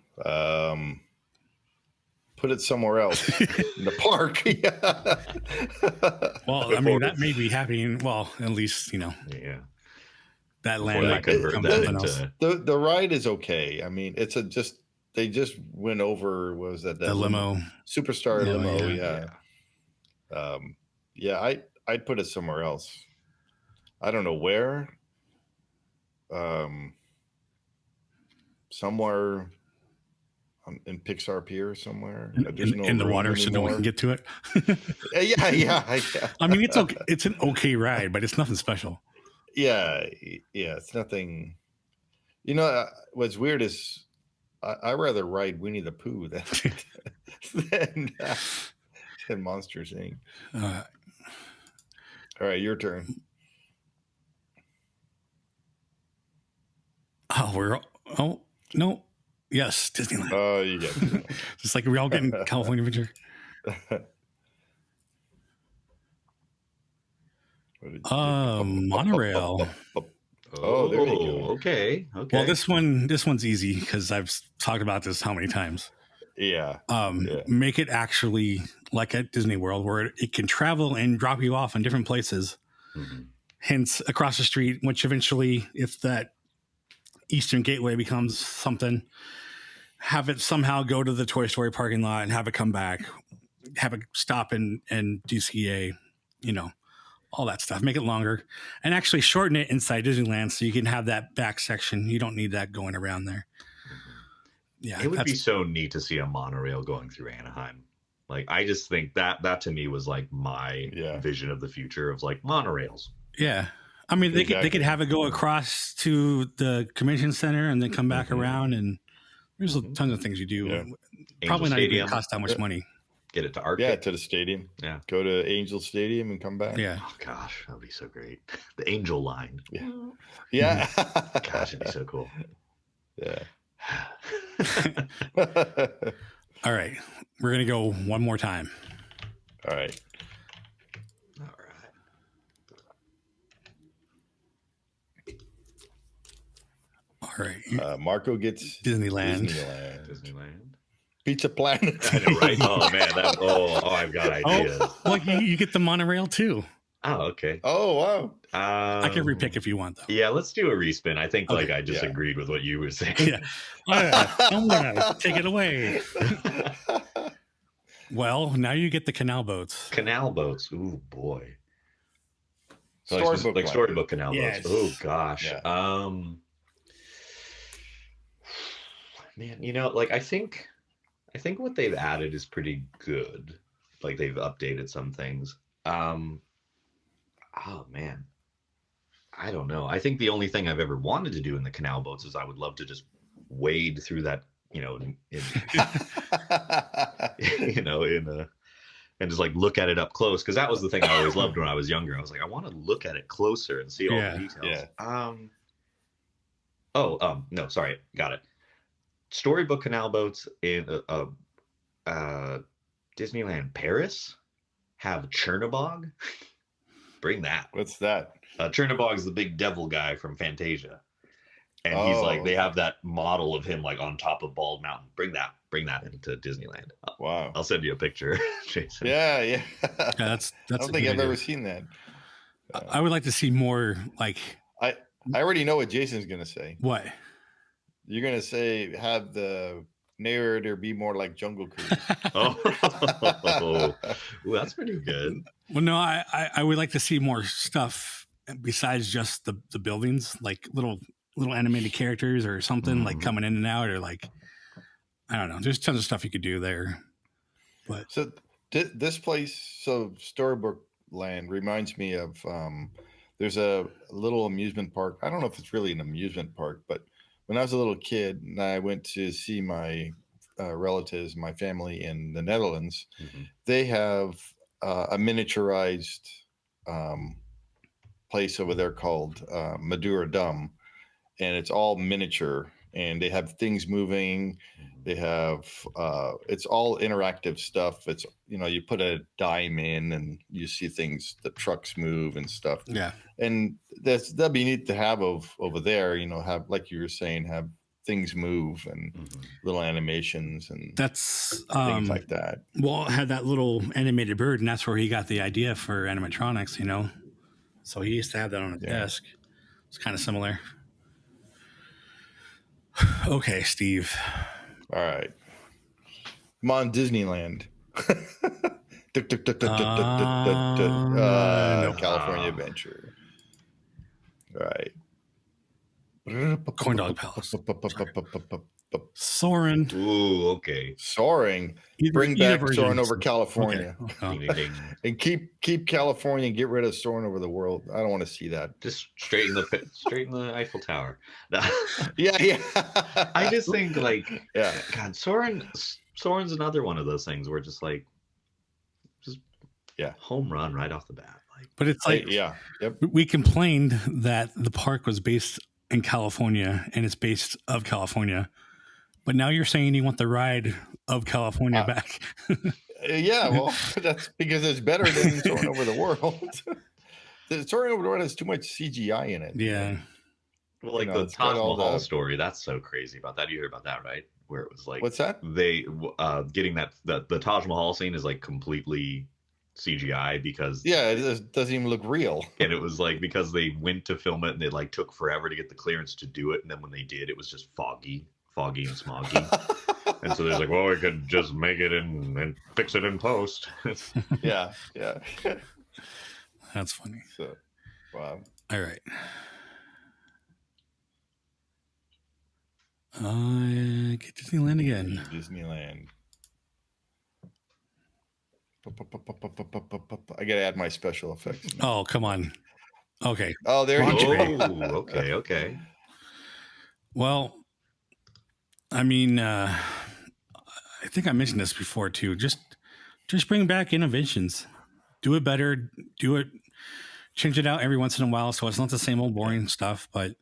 Put it somewhere else in the park. Well, I mean, that may be happening. Well, at least, Yeah. that land might convert become that something into else. The ride is okay. I mean, they just went over. What was that? The limo. Superstar limo. Yeah. I'd put it somewhere else. I don't know where. Somewhere in Pixar Pier somewhere. There's no in the room water, so no one can get to it. Yeah. I mean, it's okay. It's an okay ride, but it's nothing special. Yeah. It's nothing. What's weird is I rather ride Winnie the Pooh than Monsters Inc. All right, your turn. Oh, no. Yes, Disneyland. Oh, you get it. Just like we all getting California Adventure. Monorail. Oh, there you go. Okay. Well, this one's easy because I've talked about this how many times. Make it actually like at Disney World, where it can travel and drop you off in different places. Mm-hmm. Hence, across the street, which eventually, if that Eastern Gateway becomes something, have it somehow go to the Toy Story parking lot and have it come back, have it stop in DCA, all that stuff. Make it longer and actually shorten it inside Disneyland so you can have that back section. You don't need that going around there. Yeah, it would be so neat to see a monorail going through Anaheim. Like, I just think that to me was like my vision of the future of like monorails. Yeah. I mean, they could have it go across to the convention center and then come back around, and there's tons of things you do. Yeah. Probably Angel not Stadium. even cost that much money. Get it to Arctic. Yeah, to the stadium. Yeah. Go to Angel Stadium and come back. Yeah. Oh gosh, that would be so great. The Angel Line. Yeah. Yeah. Gosh, it'd be so cool. Yeah. All right. We're going to go one more time. All right. All right. Marco gets Disneyland. Pizza Planet. I know, right? Oh man, I've got ideas. Well, you get the monorail too. Oh, okay. Oh, wow. I can repick if you want, though. Yeah, let's do a respin. I think Okay. I just agreed with what you were saying. Yeah. All right. I'm gonna take it away. Well, now you get the canal boats. Canal boats. Ooh, boy. So Storybook like line. storybook canal Yes. boats. Oh gosh. Yeah. Man, like I think what they've added is pretty good. Like they've updated some things. Oh man. I don't know. I think the only thing I've ever wanted to do in the canal boats is I would love to just wade through that, and just like look at it up close, because that was the thing I always loved when I was younger. I was like, I want to look at it closer and see all the details. Yeah. No, sorry, got it. Storybook canal boats in Disneyland Paris have Chernabog. Bring that. What's that? Chernabog's the big devil guy from Fantasia. And he's like, they have that model of him like on top of Bald Mountain. Bring that into Disneyland. Wow. I'll send you a picture, Jason. Yeah. That's I don't think I've ever seen that. I would like to see more like. I already know what Jason's going to say. What? You're going to say, have the narrator be more like Jungle Cruise. Ooh, that's pretty good. Well, no, I would like to see more stuff besides just the buildings, like little animated characters or something like coming in and out, or like, I don't know. There's tons of stuff you could do there. But so this place, Storybook Land reminds me of, there's a little amusement park. I don't know if it's really an amusement park, but when I was a little kid and I went to see my relatives, my family in the Netherlands, they have a miniaturized place over there called Madura Dam, and it's all miniature, and they have things moving. They have it's all interactive stuff. It's you put a dime in and you see things, the trucks move and stuff. Yeah, and that'd be neat to have over there. Have, like you were saying, have things move and little animations and that's things like that. Well, it had that little animated bird, and that's where he got the idea for animatronics. So he used to have that on his desk. It's kind of similar. Okay, Steve. All right. I'm on Disneyland. California Adventure. All right. Corn Dog Palace. Soaring. Ooh, okay. Soaring. Bring back Soaring over California. Okay. And keep California and get rid of Soaring over the world. I don't want to see that. Just straight in the Eiffel Tower. Yeah. I just think yeah. God, Soaring's another one of those things where just home run right off the bat. But it's like, we complained that the park was based in California and it's based of California, but now you're saying you want the ride of California back. Yeah, well, that's because it's better than Soaring over the world. Soaring over the world has too much CGI in it. Yeah. Well, the Taj Mahal story, that's so crazy about that. You heard about that, right? where it was like, what's that? They getting the Taj Mahal scene is like completely CGI because it doesn't even look real. And it was like because they went to film it and they like took forever to get the clearance to do it, and then when they did, it was just foggy and smoggy. And so they're like, well, we could just make it and fix it in post. yeah. That's funny. So, wow. All right. Get Disneyland again. Disneyland. I gotta add my special effects. Oh, come on. Okay. Oh, there you go. Okay. Well, I mean, I think I mentioned this before too. Just bring back innovations. Do it better. Do it. Change it out every once in a while, so it's not the same old boring stuff. But,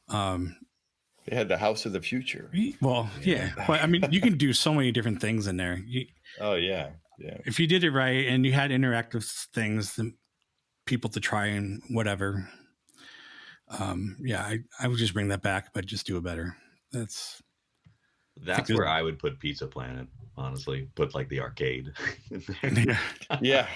they had the House of the Future. Well, yeah. But I mean, you can do so many different things in there. Oh yeah. If you did it right and you had interactive things, then people to try and whatever. I would just bring that back, but just do it better. That's where I would put Pizza Planet, honestly. Put like the arcade. Yeah.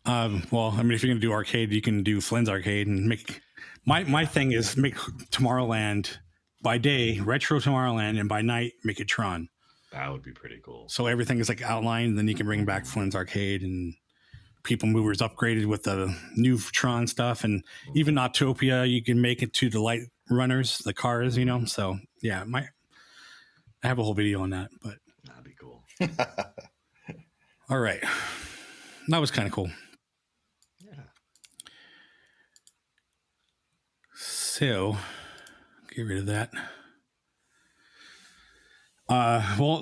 Well, I mean, if you're gonna do arcade, you can do Flynn's Arcade and make. My thing is make Tomorrowland by day retro Tomorrowland, and by night make it Tron. That would be pretty cool. So everything is like outlined, and then you can bring back Flynn's Arcade and People Movers upgraded with the new Tron stuff, and even Autopia, you can make it to the light runners, the cars, So yeah, I have a whole video on that, but that'd be cool. All right, that was kind of cool. Yeah. So get rid of that.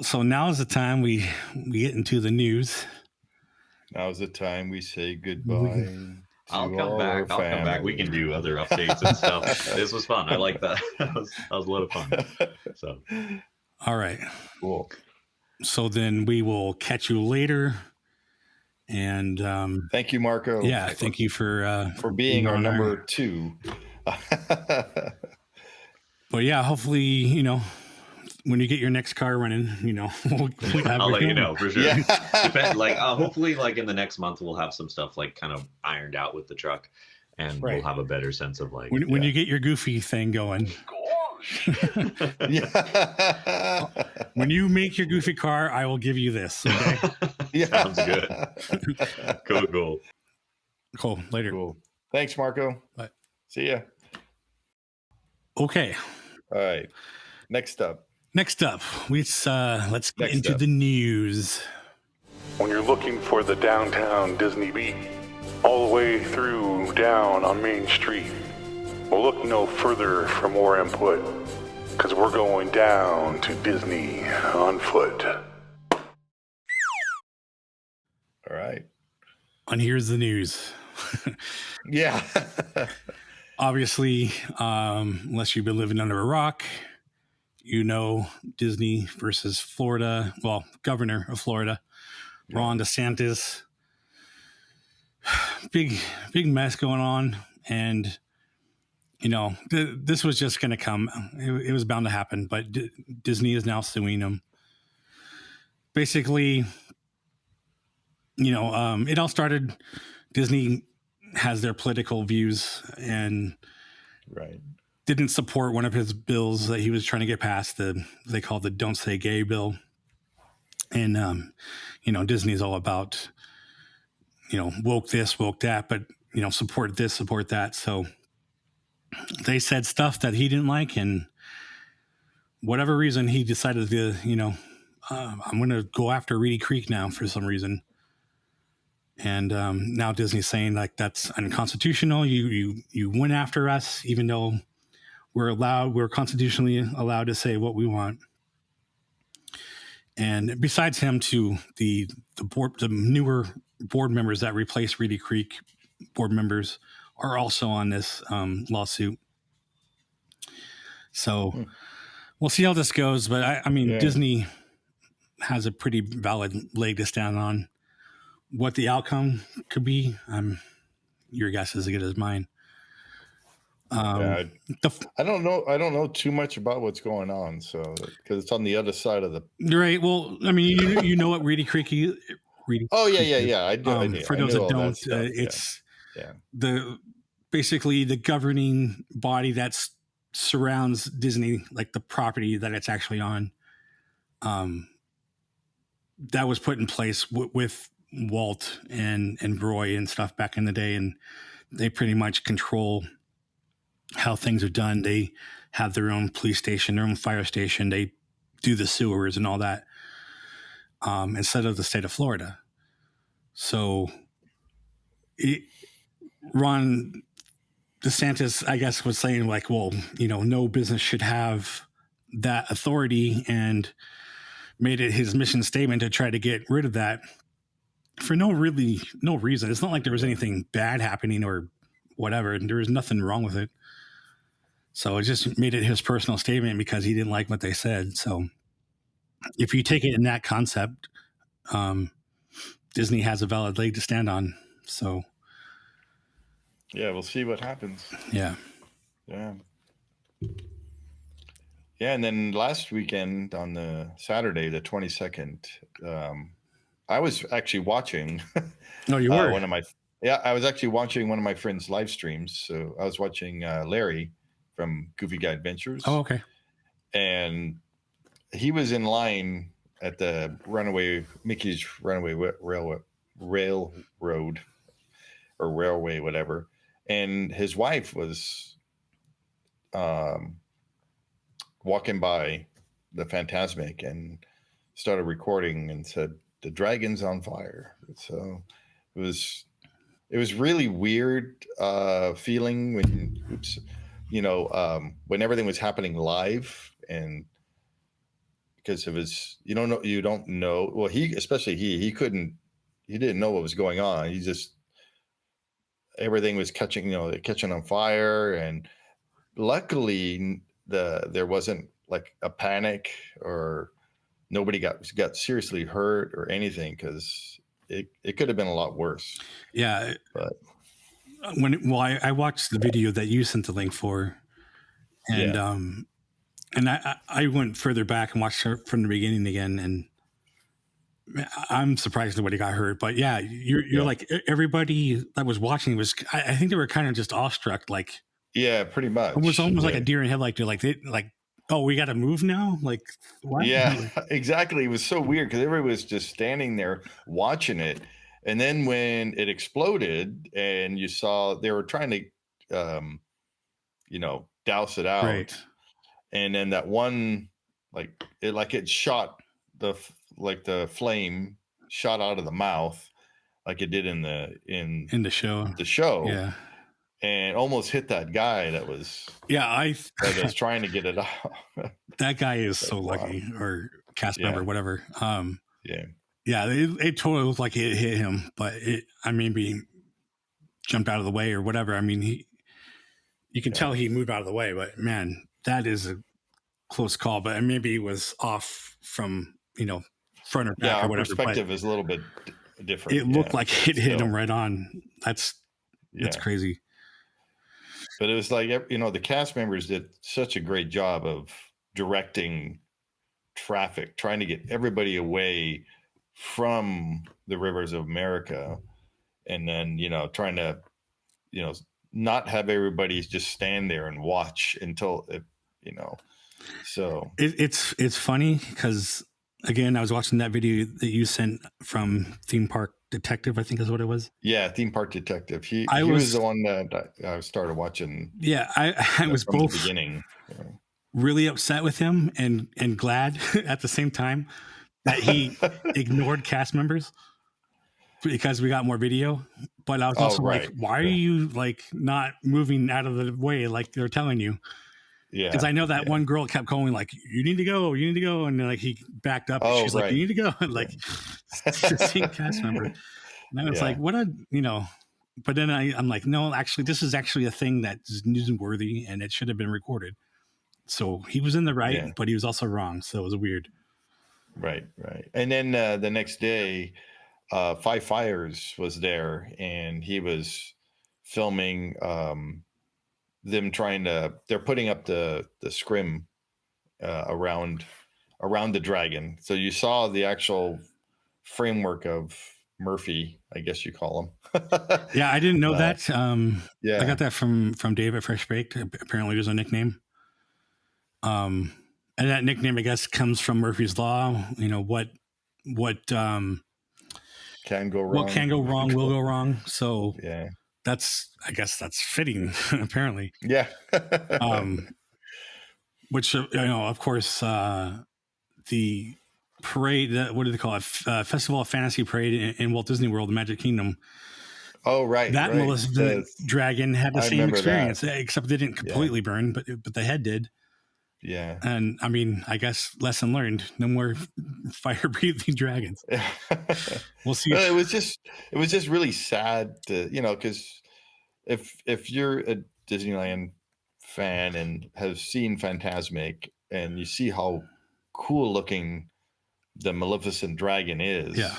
So now is the time we get into the news. Now's the time we say goodbye. I'll come back. We can do other updates and stuff. This was fun. I like that. That was a lot of fun. So, all right, cool. So then we will catch you later. And thank you, Marco. Yeah, thank you for being our number 2. But yeah, hopefully, when you get your next car running, I'll let you know for sure. Yeah. Hopefully, in the next month, we'll have some stuff kind of ironed out with the truck, and we'll have a better sense of when you get your goofy thing going. Yeah. When you make your goofy car, I will give you this. Okay. Yeah. Sounds good. Cool. Later. Cool. Thanks, Marco. Bye. See ya. Okay. All right. Next up, let's get into the news. When you're looking for the downtown Disney beat, all the way through down on Main Street, well, look no further for more input, because we're going down to Disney on foot. All right. And here's the news. Yeah. Obviously, unless you've been living under a rock, Disney versus Florida. Well, governor of Florida, Ron DeSantis. Big mess going on. And, this was just going to come. It was bound to happen. But Disney is now suing them. Basically, it all started. Disney has their political views and didn't support one of his bills that he was trying to get passed. They called the "Don't Say Gay" bill, and Disney is all about woke this, woke that, but support this, support that. So they said stuff that he didn't like, and whatever reason he decided to I'm going to go after Reedy Creek now for some reason. And now Disney's saying that's unconstitutional. You went after us, even though we're constitutionally allowed to say what we want. And besides him, too, the newer board members that replace Reedy Creek board members are also on this lawsuit. So we'll see how this goes. But I mean, Disney has a pretty valid leg to stand on. What the outcome could be, your guess is as good as mine. I don't know. I don't know too much about what's going on, so because it's on the other side of the. Right. Well, I mean, you know what Reedy Creek is. Oh yeah. I do. For those that don't, it's the basically the governing body that surrounds Disney, like the property that it's actually on. That was put in place with Walt and Roy and stuff back in the day, and they pretty much control how things are done. They have their own police station, their own fire station. They do the sewers and all that, instead of the state of Florida. So Ron DeSantis, I guess, was saying like, well, no business should have that authority, and made it his mission statement to try to get rid of that for no reason. It's not like there was anything bad happening or whatever, and there was nothing wrong with it. So it just made it his personal statement because he didn't like what they said. So if you take it in that concept, Disney has a valid leg to stand on. So yeah, we'll see what happens. Yeah. And then last weekend on the Saturday, the 22nd, I was actually watching. No, you were. I was actually watching one of my friends' live streams. So I was watching Larry from Goofy Guy Adventures. Oh, okay. And he was in line at the Mickey's Runaway Railroad or Railway, whatever. And his wife was walking by the Fantasmic and started recording and said, "The dragon's on fire." So it was really weird feeling when everything was happening live, and because it was you don't know. Well, he didn't know what was going on. He just everything was catching on fire, and luckily there wasn't like a panic or nobody got seriously hurt or anything, because it could have been a lot worse. Yeah. But I watched the video that you sent the link for, and and I went further back and watched her from the beginning again, and I'm surprised nobody got hurt. But yeah, you're like everybody that was watching was. I think they were kind of just awestruck, like. Yeah, pretty much. It was almost like a deer in headlight. They're like, oh, we got to move now? Like, what? Yeah, exactly. It was so weird because everybody was just standing there watching it. And then when it exploded and you saw they were trying to, douse it out. Right. And then that one, it shot the flame shot out of the mouth like it did in the show. The show. Yeah. And almost hit that guy that was that was trying to get it out. That guy is so lucky, or cast member, whatever. It totally looked like it hit him, but I maybe jumped out of the way or whatever. I mean, you can tell he moved out of the way, but man, that is a close call. But maybe he was off from front or back or whatever. Perspective is a little bit different. It looked like it hit him right on. That's crazy. But it was like, the cast members did such a great job of directing traffic, trying to get everybody away from the rivers of America. And then, trying to, not have everybody just stand there and watch until, so. It's funny because, again, I was watching that video that you sent from Theme Park Detective, I think is what it was. Yeah, Theme Park Detective. He was the one that I started watching. Yeah, I was from both the beginning. Really upset with him and glad at the same time that he ignored cast members because we got more video. But I was also like, why are you not moving out of the way like they're telling you? Yeah, because I know that one girl kept calling like, "You need to go, you need to go," and he backed up. And she's like, "You need to go," the same cast member. And I was like, "What a But then I'm like, no, actually, this is actually a thing that's newsworthy, and it should have been recorded. So he was in the right, but he was also wrong. So it was weird. Right. And then the next day, Five Fires was there, and he was filming them they're putting up the scrim around the dragon. So you saw the actual framework of Murphy, I guess you call him. Yeah, I didn't know that. Yeah, I got that from Dave at Fresh Baked. Apparently, there's a nickname. And that nickname, I guess, comes from Murphy's Law. You know what can go wrong. What can go wrong will go wrong. So yeah, I guess that's fitting. Apparently, yeah. Which of course, the parade. What do they call it? Festival of Fantasy Parade in Walt Disney World, the Magic Kingdom. Oh, right. That right. Maleficent dragon had the same experience, except they didn't completely Yeah. burn, but the head did. Yeah. And I mean, I guess lesson learned: no more fire breathing dragons. We'll see. It was just really sad to, because if you're a Disneyland fan and have seen Fantasmic and you see how cool looking the Maleficent dragon is, yeah,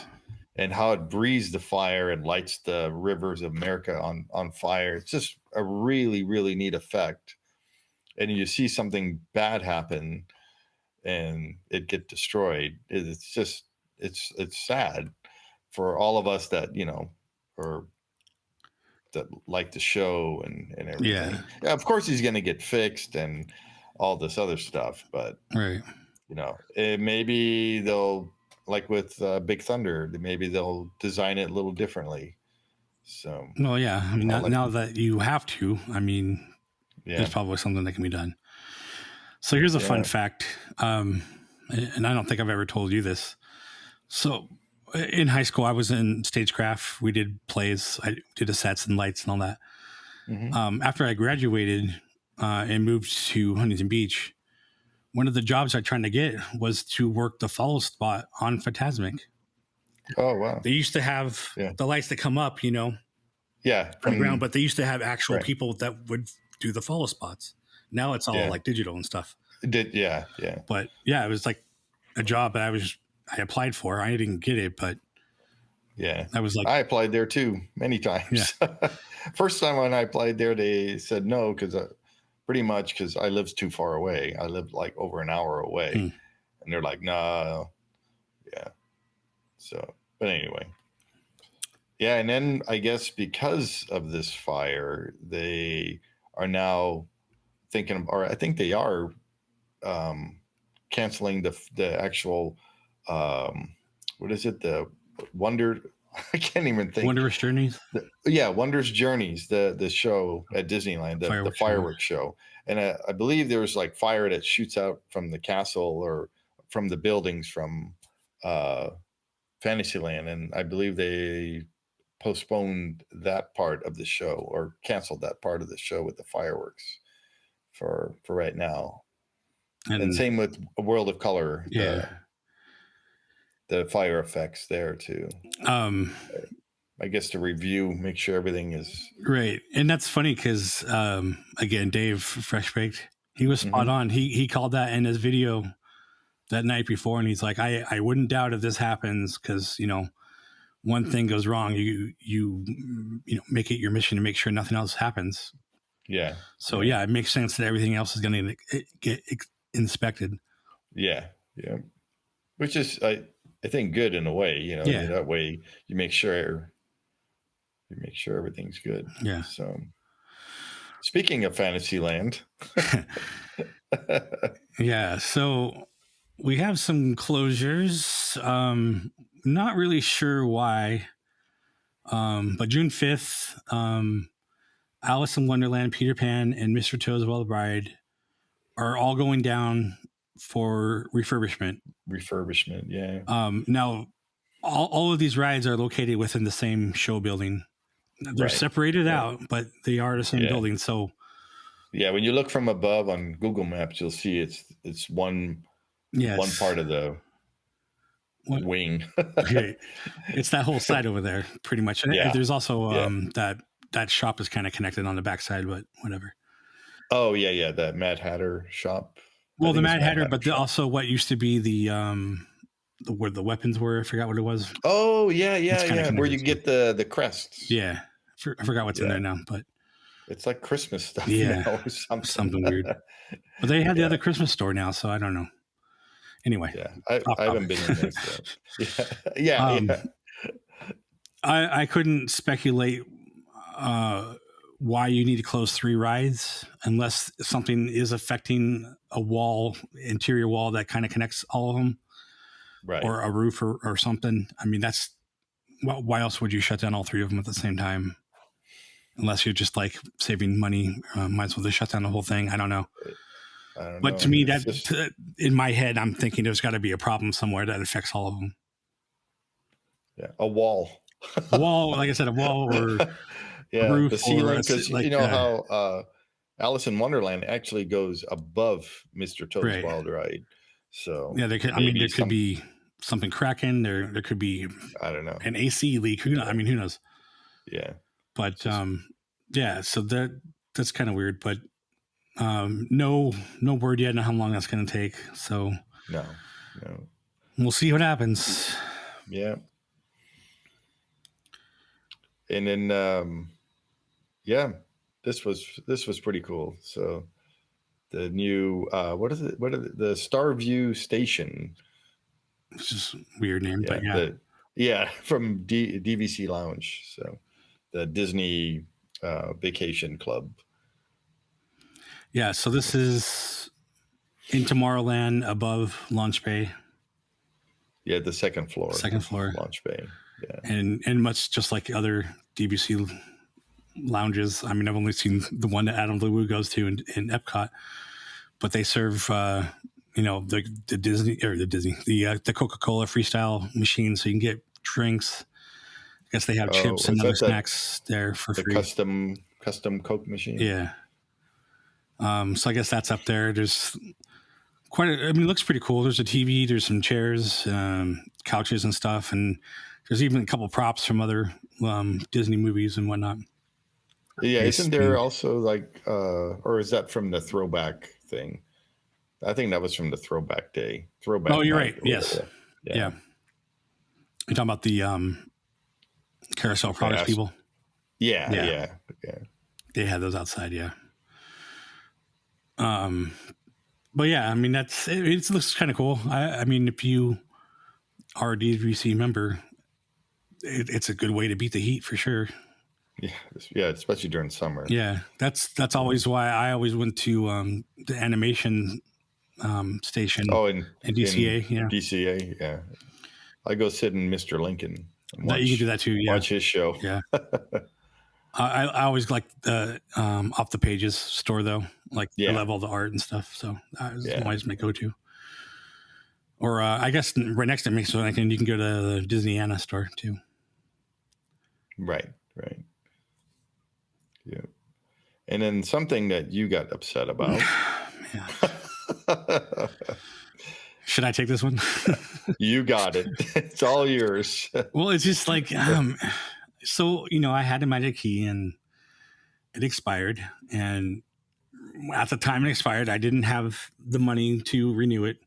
and how it breathes the fire and lights the rivers of America on fire, it's just a really, really neat effect. And you see something bad happen and it get destroyed. It's sad for all of us that, or that like the show and everything. Yeah, of course he's going to get fixed and all this other stuff, but right. Maybe they'll, like with Big Thunder, maybe they'll design it a little differently. So, well, yeah. I mean, now that you have to, I mean, yeah, there's probably something that can be done. So here's a fun fact, and I don't think I've ever told you this. So in high school, I was in stagecraft. We did plays. I did the sets and lights and all that. Mm-hmm. After I graduated and moved to Huntington Beach, one of the jobs I tried to get was to work the follow spot on Fantasmic. Oh, wow. They used to have the lights that come up, yeah, from the ground, but they used to have actual people that would do the follow spots. Now it's all like digital and stuff. Yeah. But yeah, it was like a job that I applied for. I didn't get it, but yeah, I was like, I applied there too many times. Yeah. First time when I applied there, they said no because I lived too far away. I lived like over an hour away, and they're like, no, yeah. So, but anyway, yeah, and then I guess because of this fire, they are now thinking, or I think they are canceling the actual what is it, the Wonder, I can't even think, Wondrous Journeys. Wondrous Journeys, the show at Disneyland, the fireworks show. And I believe there was like fire that shoots out from the castle or from the buildings from Fantasyland, and I believe they postponed that part of the show or canceled that part of the show with the fireworks for right now. And same with World of Color. The fire effects there too. I guess to review, make sure everything is right. And that's funny because again, Dave Fresh Baked, he was spot on. He called that in his video that night before, and he's like, I wouldn't doubt if this happens because one thing goes wrong, you make it your mission to make sure nothing else happens. Yeah. So yeah, it makes sense that everything else is going to get inspected. Yeah. Which is I think good in a way, that way you make sure everything's good. Yeah. So speaking of Fantasyland. Yeah. So we have some closures. Not really sure why. But June 5th, Alice in Wonderland, Peter Pan, and Mr. Toad's Bride are all going down for refurbishment. Yeah. Now, all of these rides are located within the same show building. They're separated out, but they are the same building. So, yeah, when you look from above on Google Maps, you'll see it's one part of the wing. It's that whole side over there, pretty much. And there's also that shop is kind of connected on the backside, but whatever. Oh yeah, that Mad Hatter shop. Well, the Mad Hatter, but also what used to be the where the weapons were. I forgot what it was. Oh yeah, where you get the crests. Yeah, I forgot what's in there now, but It's like Christmas stuff Yeah, now or something. something weird. But they have the other Christmas store now, so I don't know. Anyway, yeah, I haven't been in there. So. Yeah. I couldn't speculate why you need to close 3 rides unless something is affecting a wall, interior wall that kind of connects all of them, right? Or a roof or something. I mean, that's why else would you shut down all 3 of them at the same time? Unless you're just like saving money, might as well just shut down the whole thing. I don't know. But to me, in my head, I'm thinking there's got to be a problem somewhere that affects all of them. Yeah, a wall. Like I said, a wall or yeah, roof, the ceiling. Because like, you know how Alice in Wonderland actually goes above Mr. Toad's Wild Ride. So yeah, there could be something cracking. There could be, I don't know, an AC leak. Who knows? I mean, who knows? Yeah, but yeah. So that's kind of weird. But no word yet on how long that's going to take. So no, we'll see what happens. Yeah. And then, this was pretty cool. So the new, what is it? The Starview Station. It's just a weird name, but from DVC Lounge. So the Disney Vacation Club. Yeah. So this is in Tomorrowland above Launch Bay. Yeah. The second floor. Launch Bay. Yeah. And much just like other DVC lounges. I mean, I've only seen the one that Adam LeWoo goes to in Epcot, but they serve, the Disney or the Coca-Cola freestyle machine. So you can get drinks. I guess they have chips and other snacks there for free. The custom Coke machine. Yeah. So I guess that's up there. There's it looks pretty cool. There's a TV, there's some chairs, couches and stuff. And there's even a couple props from other Disney movies and whatnot. Yeah, isn't there also like, or is that from the throwback thing? I think that was from the throwback day. Throwback. Oh, you're right. Yes. Yeah. You're talking about the Carousel Products people? Yeah. They had those outside, yeah. But yeah, I mean, it looks kind of cool. I mean, if you are a DVC member, it's a good way to beat the heat for sure. Yeah, especially during summer. Yeah, that's always why I always went to the animation station. Oh, in DCA. DCA, yeah. I go sit in Mr. Lincoln. You can do that too. Yeah, watch his show. Yeah. I always like the Off the Pages store though. Like I love all the art and stuff. So that's always my go-to. Or I guess right next to Mr. Lincoln, you can go to the Disney Anna store too. Right. Yeah. And then something that you got upset about. Should I take this one? You got it. It's all yours. Well, it's just like, so, I had a Magic Key and it expired. And at the time it expired, I didn't have the money to renew it.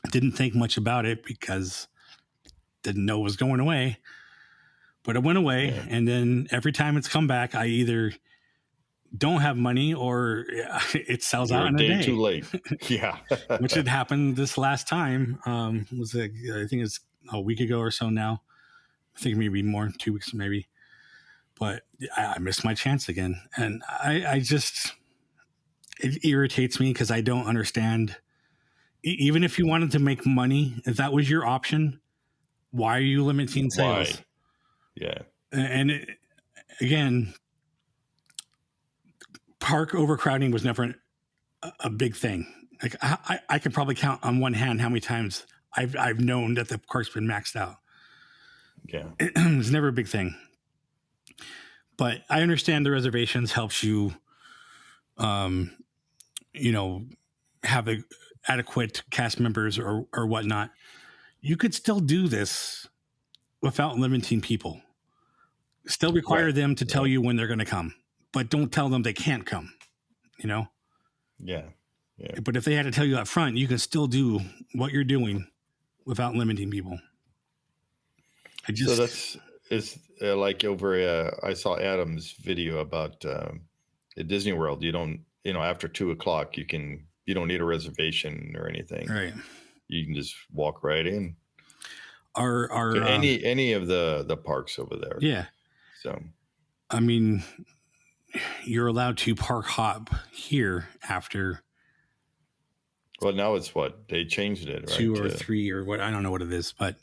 I didn't think much about it because I didn't know it was going away. But it went away, and then every time it's come back, I either don't have money or it sells out in a day. Too late. Yeah, which had happened this last time. I think it's a week ago or so now. I think maybe more, 2 weeks maybe. But I missed my chance again, and I just it irritates me because I don't understand. Even if you wanted to make money, if that was your option, why are you limiting sales? Why? Yeah. And again, park overcrowding was never a big thing. Like I could probably count on one hand how many times I've known that the park's been maxed out. Yeah. It's never a big thing. But I understand the reservations helps you, have adequate cast members or whatnot. You could still do this without limiting people. Still require them to tell you when they're going to come, but don't tell them they can't come, Yeah. But if they had to tell you up front, you can still do what you're doing without limiting people. So it's like over, I saw Adam's video about At Disney World, you don't, after 2:00, you don't need a reservation or anything. Right. You can just walk right in. Are any of the parks over there. Yeah. So, I mean, you're allowed to park hop here after. Well, now it's what they changed it, right? 2 or 3 or what? I don't know what it is, but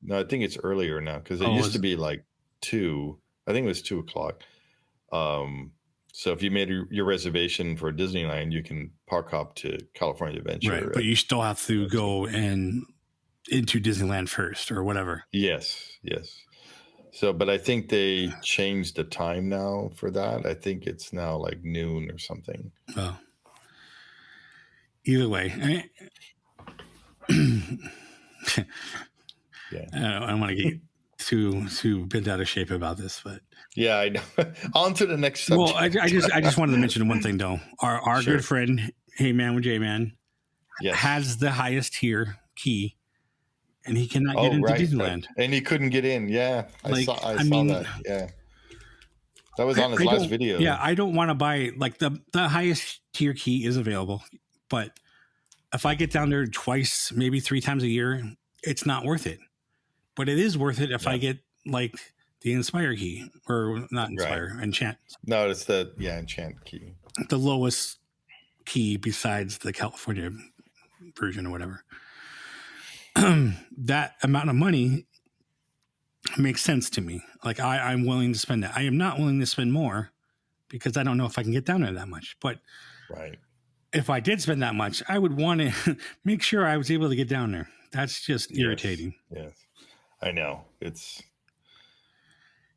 no, I think it's earlier now because it used to be like 2. I think it was 2:00. So if you made your reservation for Disneyland, you can park hop to California Adventure. Right, but you still have to go into Disneyland first or whatever. Yes. So, but I think they changed the time now for that. I think it's now like noon or something. Oh. Either way. Yeah. I don't want to get too bent out of shape about this, but yeah, I know. On to the next subject. Well, I just wanted to mention one thing though. Our good friend, Hey Man with J Man, has the highest tier key, and he cannot get into Disneyland. And he couldn't get in. Yeah, I saw that. Yeah, that was on his last video. Yeah, I don't want to buy like the highest tier key is available, but if I get down there twice, maybe 3 times a year, it's not worth it. But it is worth it if I get like the Inspire key, or not Inspire, Enchant. No, it's the Enchant key. The lowest key besides the California version or whatever. That amount of money makes sense to me. Like I'm willing to spend it. I am not willing to spend more because I don't know if I can get down there that much. But if I did spend that much, I would want to make sure I was able to get down there. That's just irritating. Yes. I know. It's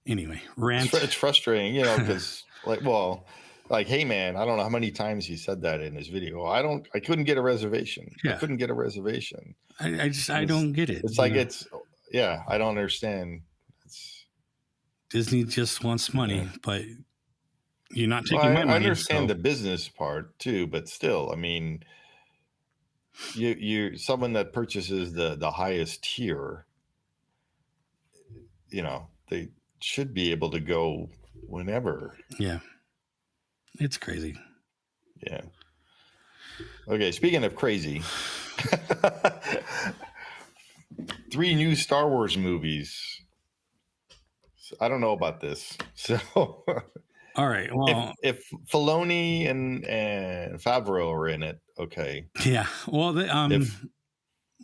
anyway, rant. It's frustrating, because hey man, I don't know how many times he said that in his video. I couldn't get a reservation. Yeah. I couldn't get a reservation. I don't get it. It's like I don't understand. Disney just wants money, but you're not taking my money. I understand the business part too, but still, I mean, you're someone that purchases the highest tier. They should be able to go whenever. Yeah. It's crazy. Yeah. Okay, speaking of crazy, 3 new Star Wars movies. I don't know about this. So all right. Well, if Filoni and Favreau are in it, okay. Yeah. Well,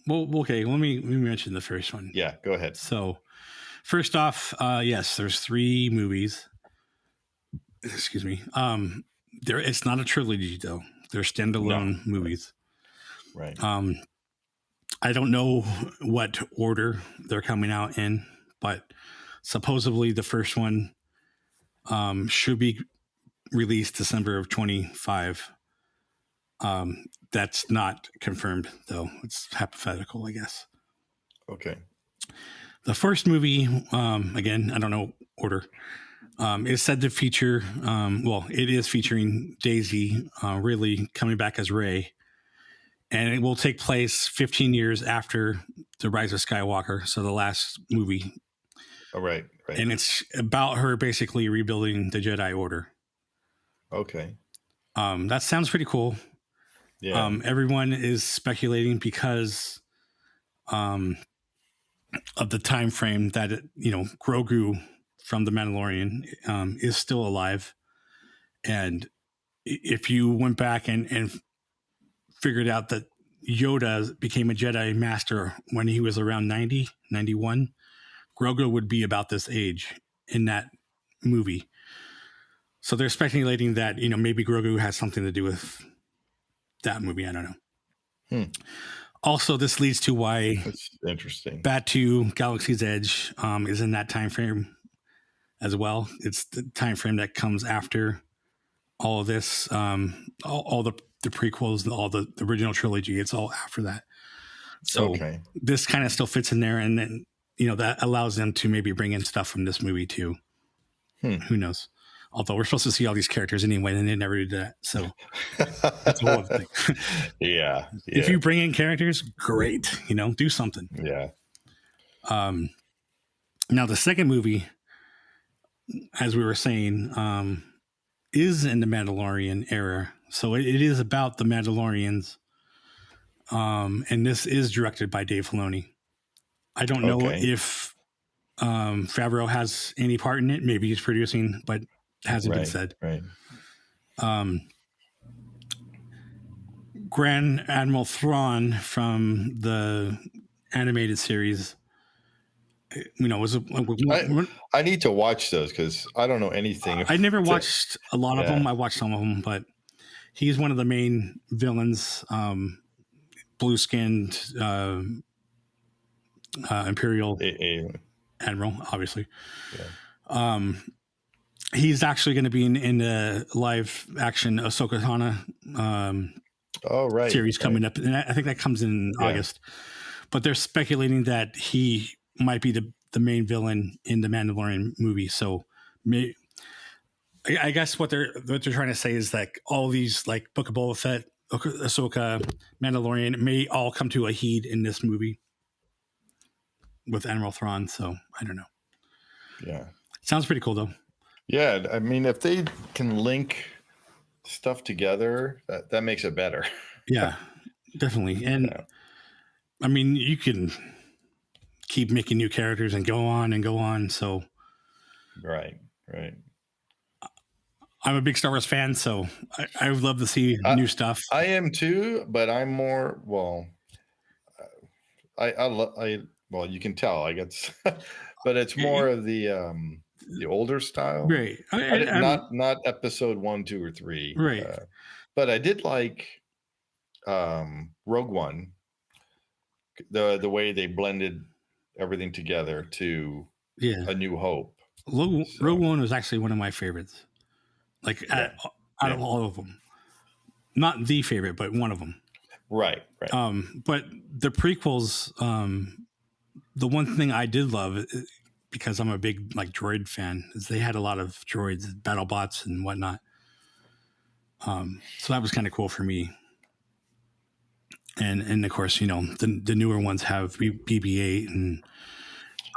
okay. Let me mention the first one. Yeah, go ahead. So, first off, yes, there's 3 movies. Excuse me. It's not a trilogy though. They're standalone movies. Right. I don't know what order they're coming out in, but supposedly the first one should be released December of 2025. That's not confirmed though. It's hypothetical, I guess. Okay. The first movie, again, I don't know order, is said to feature, it is featuring Daisy really coming back as Rey. And it will take place 15 years after The Rise of Skywalker, so the last movie. Oh, right. And it's about her basically rebuilding the Jedi Order. Okay. That sounds pretty cool. Yeah. Everyone is speculating because of the time frame that Grogu from The Mandalorian is still alive, and if you went back and figured out that Yoda became a Jedi Master when he was around 90, 91, Grogu would be about this age in that movie. So they're speculating that maybe Grogu has something to do with that movie. I don't know. Also, this leads to why that's interesting. Batu Galaxy's Edge is in that time frame as well. It's the time frame that comes after all of this, all the prequels and all the original trilogy. It's all after that. So this kind of still fits in there, and then that allows them to maybe bring in stuff from this movie too. Who knows? Although we're supposed to see all these characters anyway, and they never did that. So that's a whole other thing. Yeah. If you bring in characters, great. Do something. Yeah. Now the second movie, as we were saying, is in the Mandalorian era. So it is about the Mandalorians. And this is directed by Dave Filoni. I don't know if Favreau has any part in it. Maybe he's producing, but hasn't been said. Right. Grand Admiral Thrawn from the animated series, was I need to watch those because I don't know anything. I never watched a lot of them. I watched some of them, but he's one of the main villains. Blue-skinned Imperial Admiral, obviously. Yeah. He's actually going to be in the live action Ahsoka Tano series coming up, and I think that comes in August. But they're speculating that he might be the main villain in the Mandalorian movie. So, I guess what they're trying to say is like all these like Book of Boba Fett, Ahsoka, Mandalorian may all come to a head in this movie with Admiral Thrawn. So I don't know. Yeah, sounds pretty cool though. Yeah, I mean, if they can link stuff together, that makes it better. Yeah, definitely. And I mean, you can keep making new characters and go on. So, right. I'm a big Star Wars fan, so I would love to see new stuff. I am too, but I'm more well, you can tell, I guess, but it's more of the older style, right? Not episode 1, 2, or 3, right? But I did like Rogue One, the way they blended everything together to A New Hope. Rogue One was actually one of my favorites. Like out of all of them, not the favorite, but one of them. Right. But the prequels, the one thing I did love, because I'm a big like droid fan, is they had a lot of droids, battle bots and whatnot. So that was kind of cool for me. And of course, the newer ones have BB-8 and.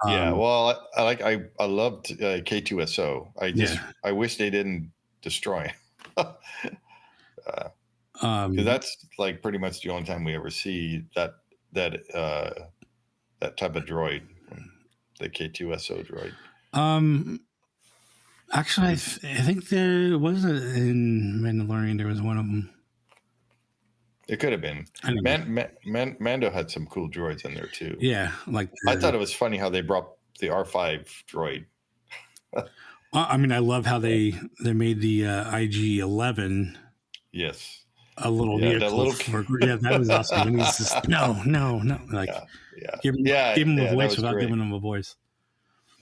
Well, I loved K2SO. I wish they didn't destroy it. Because that's like pretty much the only time we ever see that type of droid, the K2SO droid. Actually, I think there was in Mandalorian. There was one of them. It could have been. Mando had some cool droids in there too. Yeah, I thought it was funny how they brought the R5 droid. I mean, I love how they made the IG-11. Yes. A little vehicle. That was awesome. And he's just no. Like, give him a voice without giving him a voice.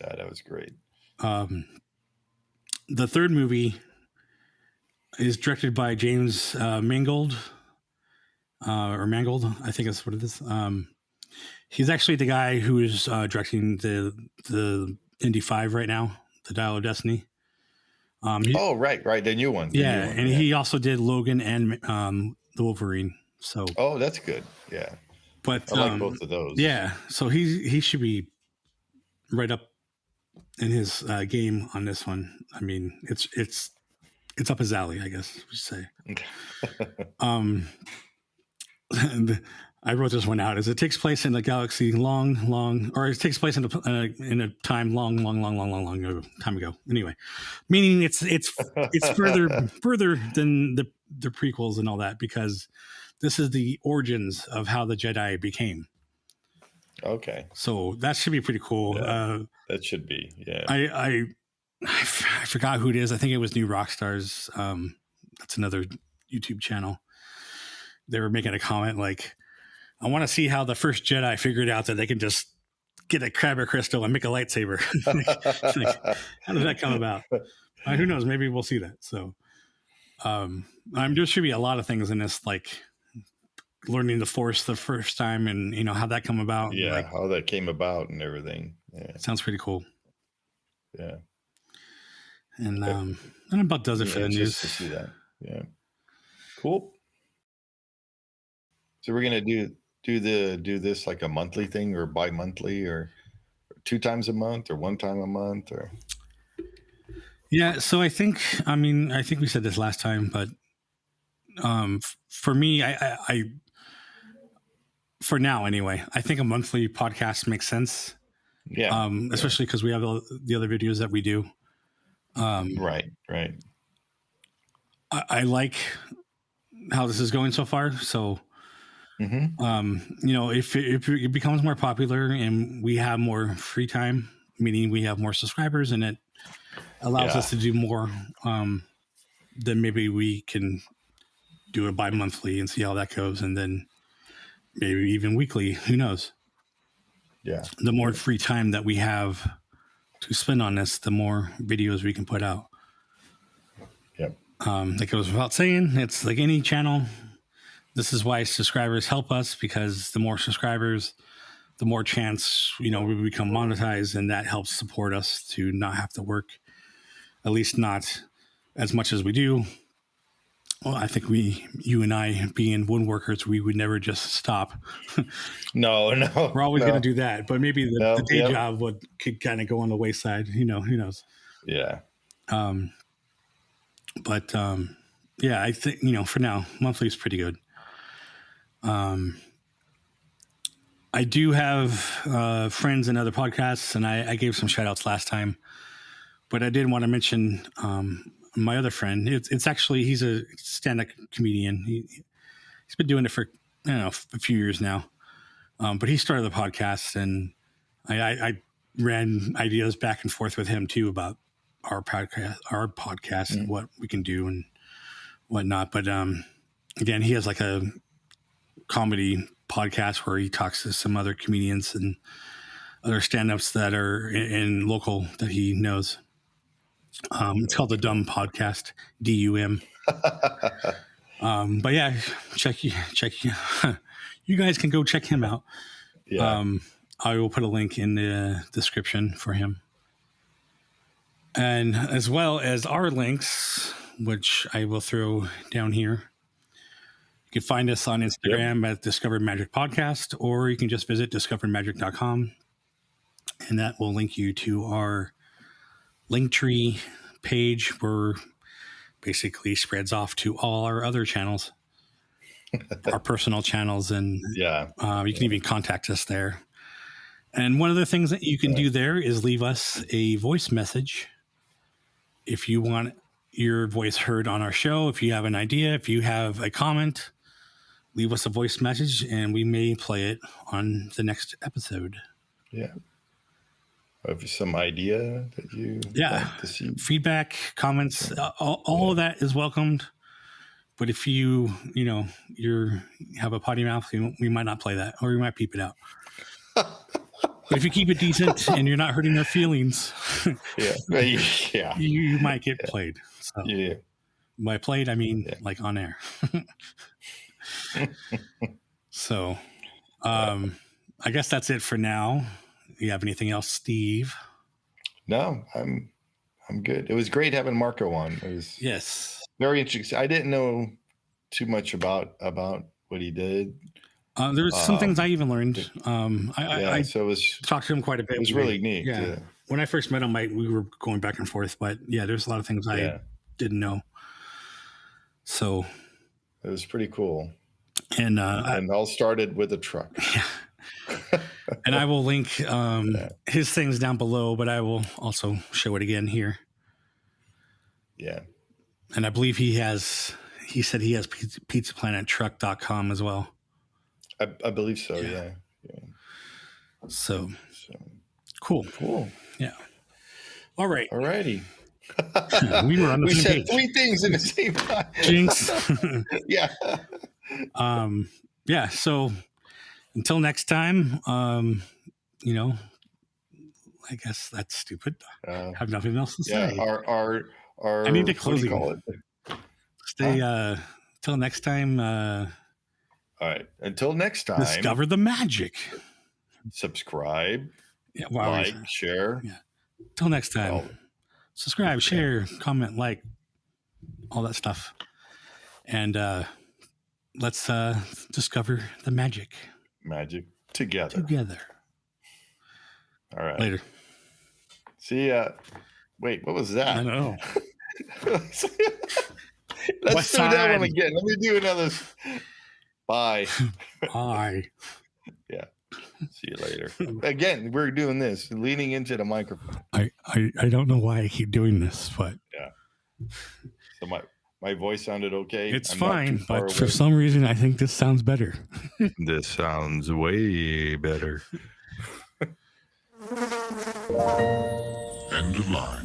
Yeah, that was great. The third movie is directed by James Mangold. Or Mangold, I think that's what it is. He's actually the guy who is directing the Indy 5 right now, the Dial of Destiny. Right, the new one. He also did Logan and the Wolverine. So that's good. Yeah, but I like both of those. Yeah, so he should be right up in his game on this one. I mean, it's up his alley, I guess we should say. I wrote this one out as it takes place in a galaxy it takes place in a time long time ago. Anyway, meaning it's further than the prequels and all that, because this is the origins of how the Jedi became. Okay, so that should be pretty cool. That should be. Yeah, I forgot who it is. I think it was New Rockstars. That's another YouTube channel. They were making a comment like, I want to see how the first Jedi figured out that they can just get a Kyber crystal and make a lightsaber. Like, how did that come about? Who knows? Maybe we'll see that. So there should be a lot of things in this, like learning the Force the first time and, how that come about. Yeah, how that came about and everything. Yeah. Sounds pretty cool. Yeah. And that about does it for the news. Just to see that. Yeah. Cool. So we're gonna do this like a monthly thing, or bi-monthly, or 2 times a month, or 1 time a month, or Yeah. So I think we said this last time, but for me, I for now anyway, I think a monthly podcast makes sense. Yeah. Especially because we have the other videos that we do. Right. I like how this is going so far. So, if it becomes more popular and we have more free time, meaning we have more subscribers and it allows us to do more, then maybe we can do it bi-monthly and see how that goes. And then maybe even weekly, who knows? Yeah. The more free time that we have to spend on this, the more videos we can put out. Yep. That goes without saying. It's like any channel. This is why subscribers help us, because the more subscribers, the more chance, we become monetized, and that helps support us to not have to work, at least not as much as we do. Well, I think you and I, being woodworkers, we would never just stop. No. We're always going to do that. But maybe the day job could kind of go on the wayside. Who knows? Yeah. But I think, for now, monthly is pretty good. I do have friends in other podcasts, and I gave some shout outs last time, but I did want to mention my other friend. It's actually, he's a stand-up comedian. He's been doing it for, a few years now. But he started the podcast, and I ran ideas back and forth with him too about our podcast and what we can do and whatnot. But again, he has like a comedy podcast where he talks to some other comedians and other stand-ups that are in local that he knows. It's called the Dumb Podcast, DUM. But yeah, check you guys can go check him out. Yeah. I will put a link in the description for him, and as well as our links, which I will throw down here. You can find us on Instagram at Discovered Magic Podcast, or you can just visit discoveredmagic.com, and that will link you to our Linktree page, where basically spreads off to all our other channels, our personal channels, and you can even contact us there. And one of the things that you can do there is leave us a voice message if you want your voice heard on our show. If you have an idea, if you have a comment, leave us a voice message and we may play it on the next episode. Yeah. Have some idea that you like to see? Feedback, comments, all of that is welcomed. But if you have a potty mouth, we might not play that, or we might peep it out. But if you keep it decent and you're not hurting their feelings, you might get played. So, by played, I mean like on air. So, I guess that's it for now. You have anything else, Steve? No, I'm good. It was great having Marco on. It was very interesting. I didn't know too much about what he did. There's some things I even learned. I talked to him quite a bit. It was really neat. Yeah. When I first met him, we were going back and forth, but there's a lot of things I didn't know. So it was pretty cool. And all started with a truck. And I will link his things down below, but I will also show it again here. Yeah. And I believe he said he has pizzaplanetruck.com as well. I believe so. Yeah. So cool. Yeah. All right. Alrighty. We were on the same page. Said 3 things in the same time. Jinx. Yeah. Yeah. So until next time, I guess that's stupid. I have nothing else to say. Our I need to close it. Stay till next time. All right. Until next time. Discover the magic. Subscribe. Yeah, like, share. Yeah. Till next time. Subscribe, share, comment, like, all that stuff. And let's discover the magic. Magic together. Together. All right. Later. See ya. Wait, what was that? I don't know. Let's do that one again. Let me do another. Bye. Bye. Yeah. See you later. Again, we're doing this, leaning into the microphone. I don't know why I keep doing this, but yeah. So my voice sounded okay. It's fine, but for some reason I think this sounds better. This sounds way better. End of line.